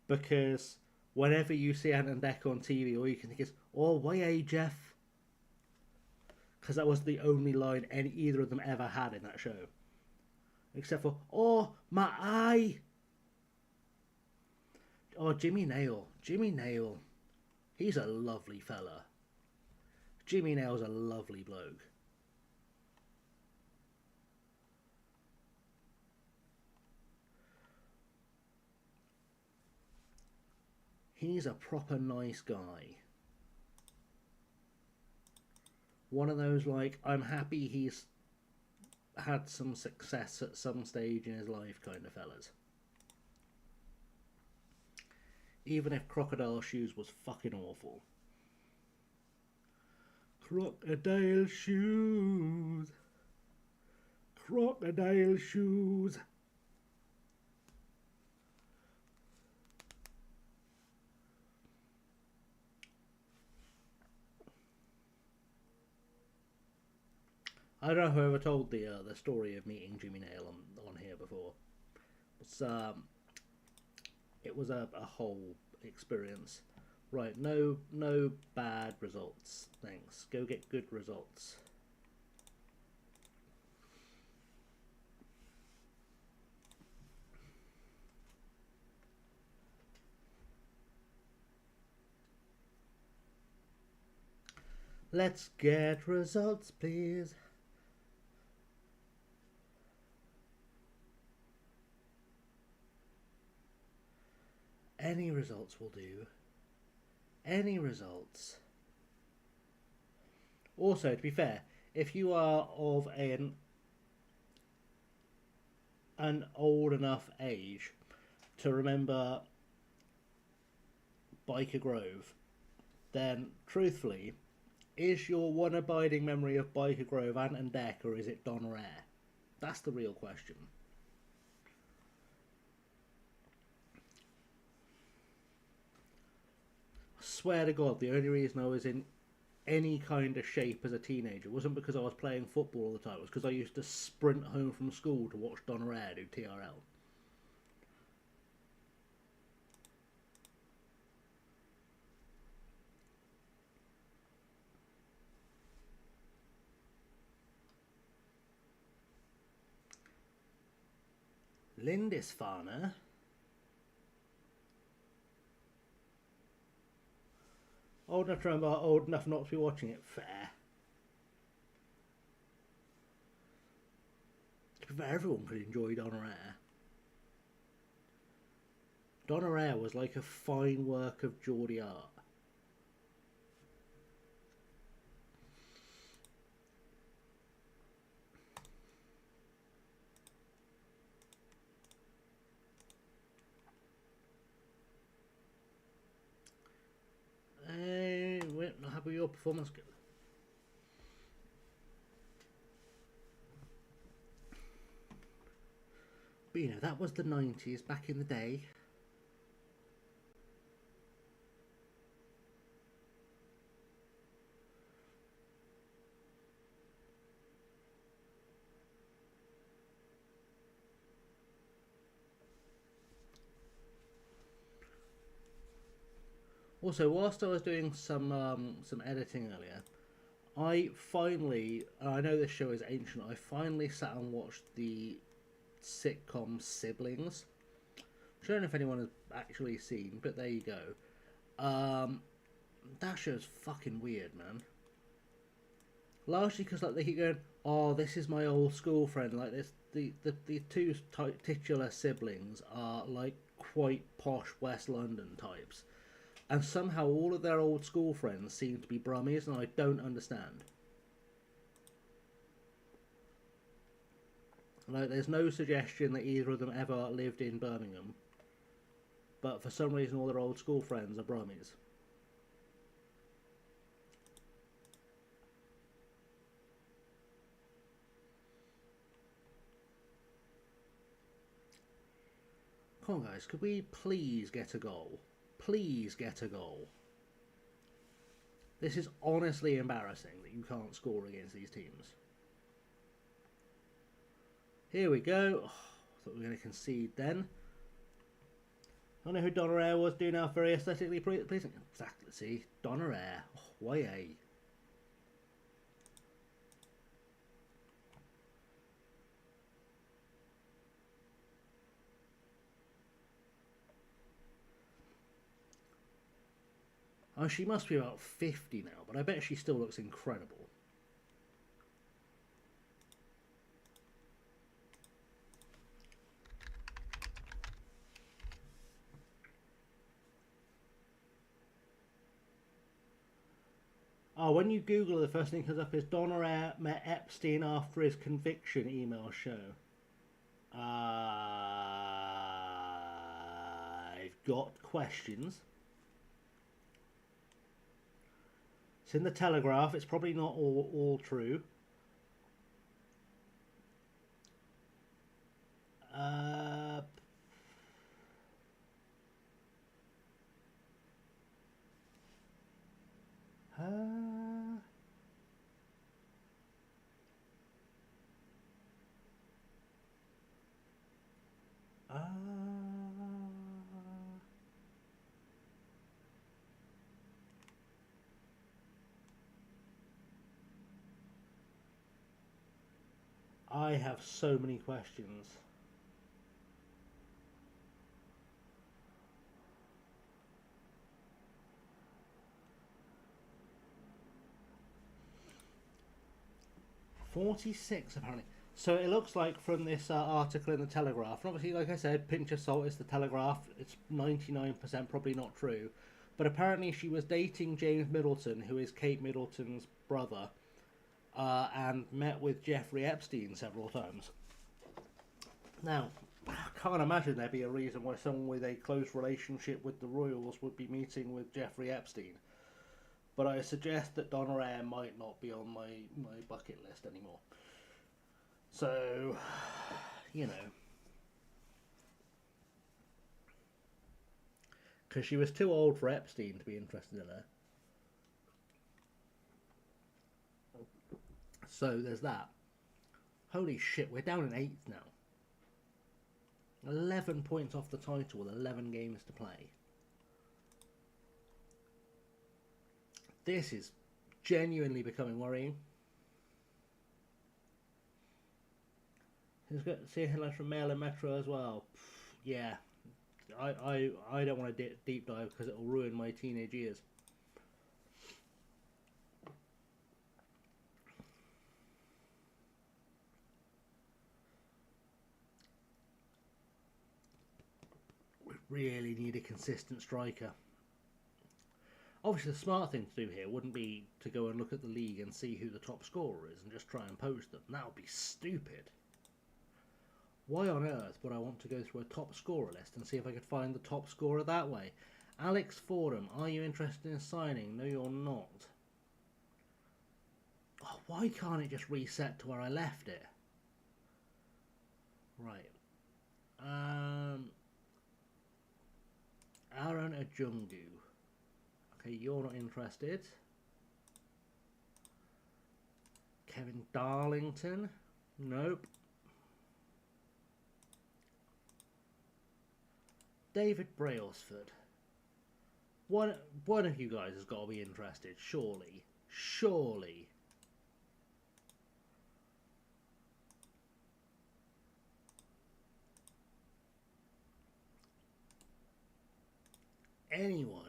because whenever you see Ant and Dec on TV, all you can think is, "Oh, why, Jeff?" Because that was the only line either of them ever had in that show, except for "Oh, my eye." Oh, Jimmy Nail, he's a lovely fella. Jimmy Nail's a lovely bloke. He's a proper nice guy. One of those, like, I'm happy he's had some success at some stage in his life kind of fellas. Even if Crocodile Shoes was fucking awful. Crocodile shoes. Crocodile shoes. I don't know whoever told the story of meeting Jimmy Nail on here before. It was a whole experience. Right, no bad results. Thanks. Go get good results. Let's get results, please. Any results will do. Any results. Also, to be fair, if you are of an old enough age to remember Biker Grove, then truthfully, is your one abiding memory of Biker Grove Ant and Dec, or is it Donna Air? That's the real question. I swear to God, the only reason I was in any kind of shape as a teenager wasn't because I was playing football all the time. It was because I used to sprint home from school to watch Donna Air do TRL. Lindisfarne. Old enough to remember, old enough not to be watching it. Fair. To be fair, everyone could enjoy Donna Air. Donna Air was like a fine work of Geordie art. happy with your performance. Good. But you know, that was the 90s, back in the day. Also, whilst I was doing some editing earlier, I finally, I know this show is ancient, I finally sat and watched the sitcom Siblings. I don't know if anyone has actually seen, but there you go. That show's fucking weird, man. Largely because like they keep going, oh, this is my old school friend. Like this, the two titular siblings are like quite posh West London types. And somehow all of their old school friends seem to be Brummies, and I don't understand. Like, there's no suggestion that either of them ever lived in Birmingham. But for some reason all their old school friends are Brummies. Come on guys, could we please get a goal? Please get a goal. This is honestly embarrassing that you can't score against these teams. Here we go. Oh, I thought we were going to concede then. I don't know who Donaire was doing now, very aesthetically pleasing. Exactly, see? Donaire. Oh, why a? Oh, she must be about 50 now, but I bet she still looks incredible. Oh, when you Google it, the first thing that comes up is Donaire met Epstein after his conviction email show. I've got questions. It's in the Telegraph. It's probably not all true. I have so many questions. $46 apparently. So it looks like from this article in the Telegraph, and obviously, like I said, pinch of salt is the Telegraph. It's 99% probably not true, but apparently she was dating James Middleton, who is Kate Middleton's brother, and met with Jeffrey Epstein several times. Now, I can't imagine there'd be a reason why someone with a close relationship with the royals would be meeting with Jeffrey Epstein. But I suggest that Donaire might not be on my bucket list anymore. So, you know. Because she was too old for Epstein to be interested in her. So there's that. Holy shit, we're down in 8th now. 11 points off the title with 11 games to play. This is genuinely becoming worrying. He's got to see a headline from Mail and Metro as well. Yeah, I don't want to deep dive because it will ruin my teenage years. We really need a consistent striker. Obviously, the smart thing to do here wouldn't be to go and look at the league and see who the top scorer is and just try and poach them. That would be stupid. Why on earth would I want to go through a top scorer list and see if I could find the top scorer that way? Alex Fordham, are you interested in signing? No, you're not. Oh, why can't it just reset to where I left it? Right. Aaron Ajungu. Okay, you're not interested. Kevin Darlington. Nope. David Brailsford. One of you guys has got to be interested, surely. Surely. Anyone.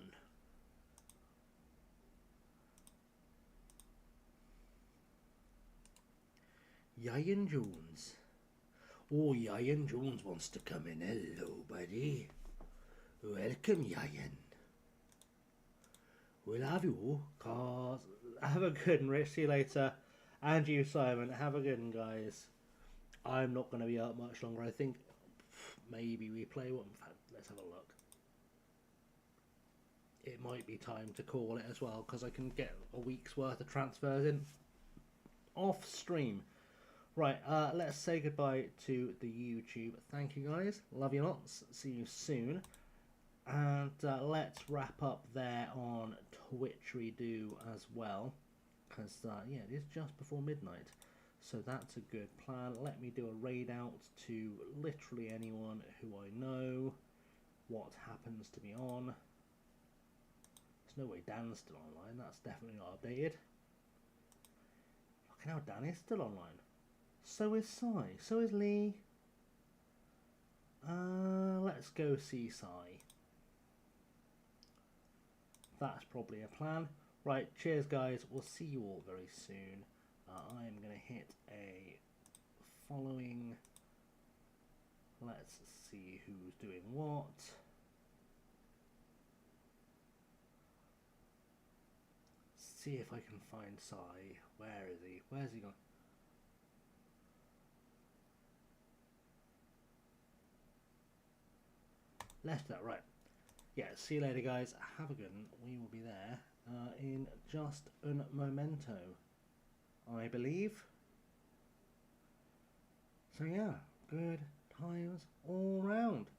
Ian Jones. Oh, Ian Jones wants to come in. Hello, buddy. Welcome, Ian. We'll have you, cause have a good one, Rich. See you later. And you, Simon. Have a good one, guys. I'm not going to be out much longer. I think maybe we play one. Let's have a look. It might be time to call it as well, because I can get a week's worth of transfers in off stream. Right, let's say goodbye to the YouTube. Thank you, guys. Love you lots. See you soon. And let's wrap up there on Twitchery-do as well. Because, yeah, it is just before midnight. So that's a good plan. Let me do a raid out to literally anyone who I know. What happens to be on. There's no way Dan's still online. That's definitely not updated. Fucking hell, Dan is still online. So is Sai. So is Lee. Let's go see Sai. That's probably a plan. Right, cheers guys. We'll see you all very soon. I'm going to hit a following. Let's see who's doing what. See if I can find Sai. Where is he? Where's he gone? Left that, right. Yeah, see you later, guys. Have a good one. We will be there in just un momento, I believe. So yeah, good times all round.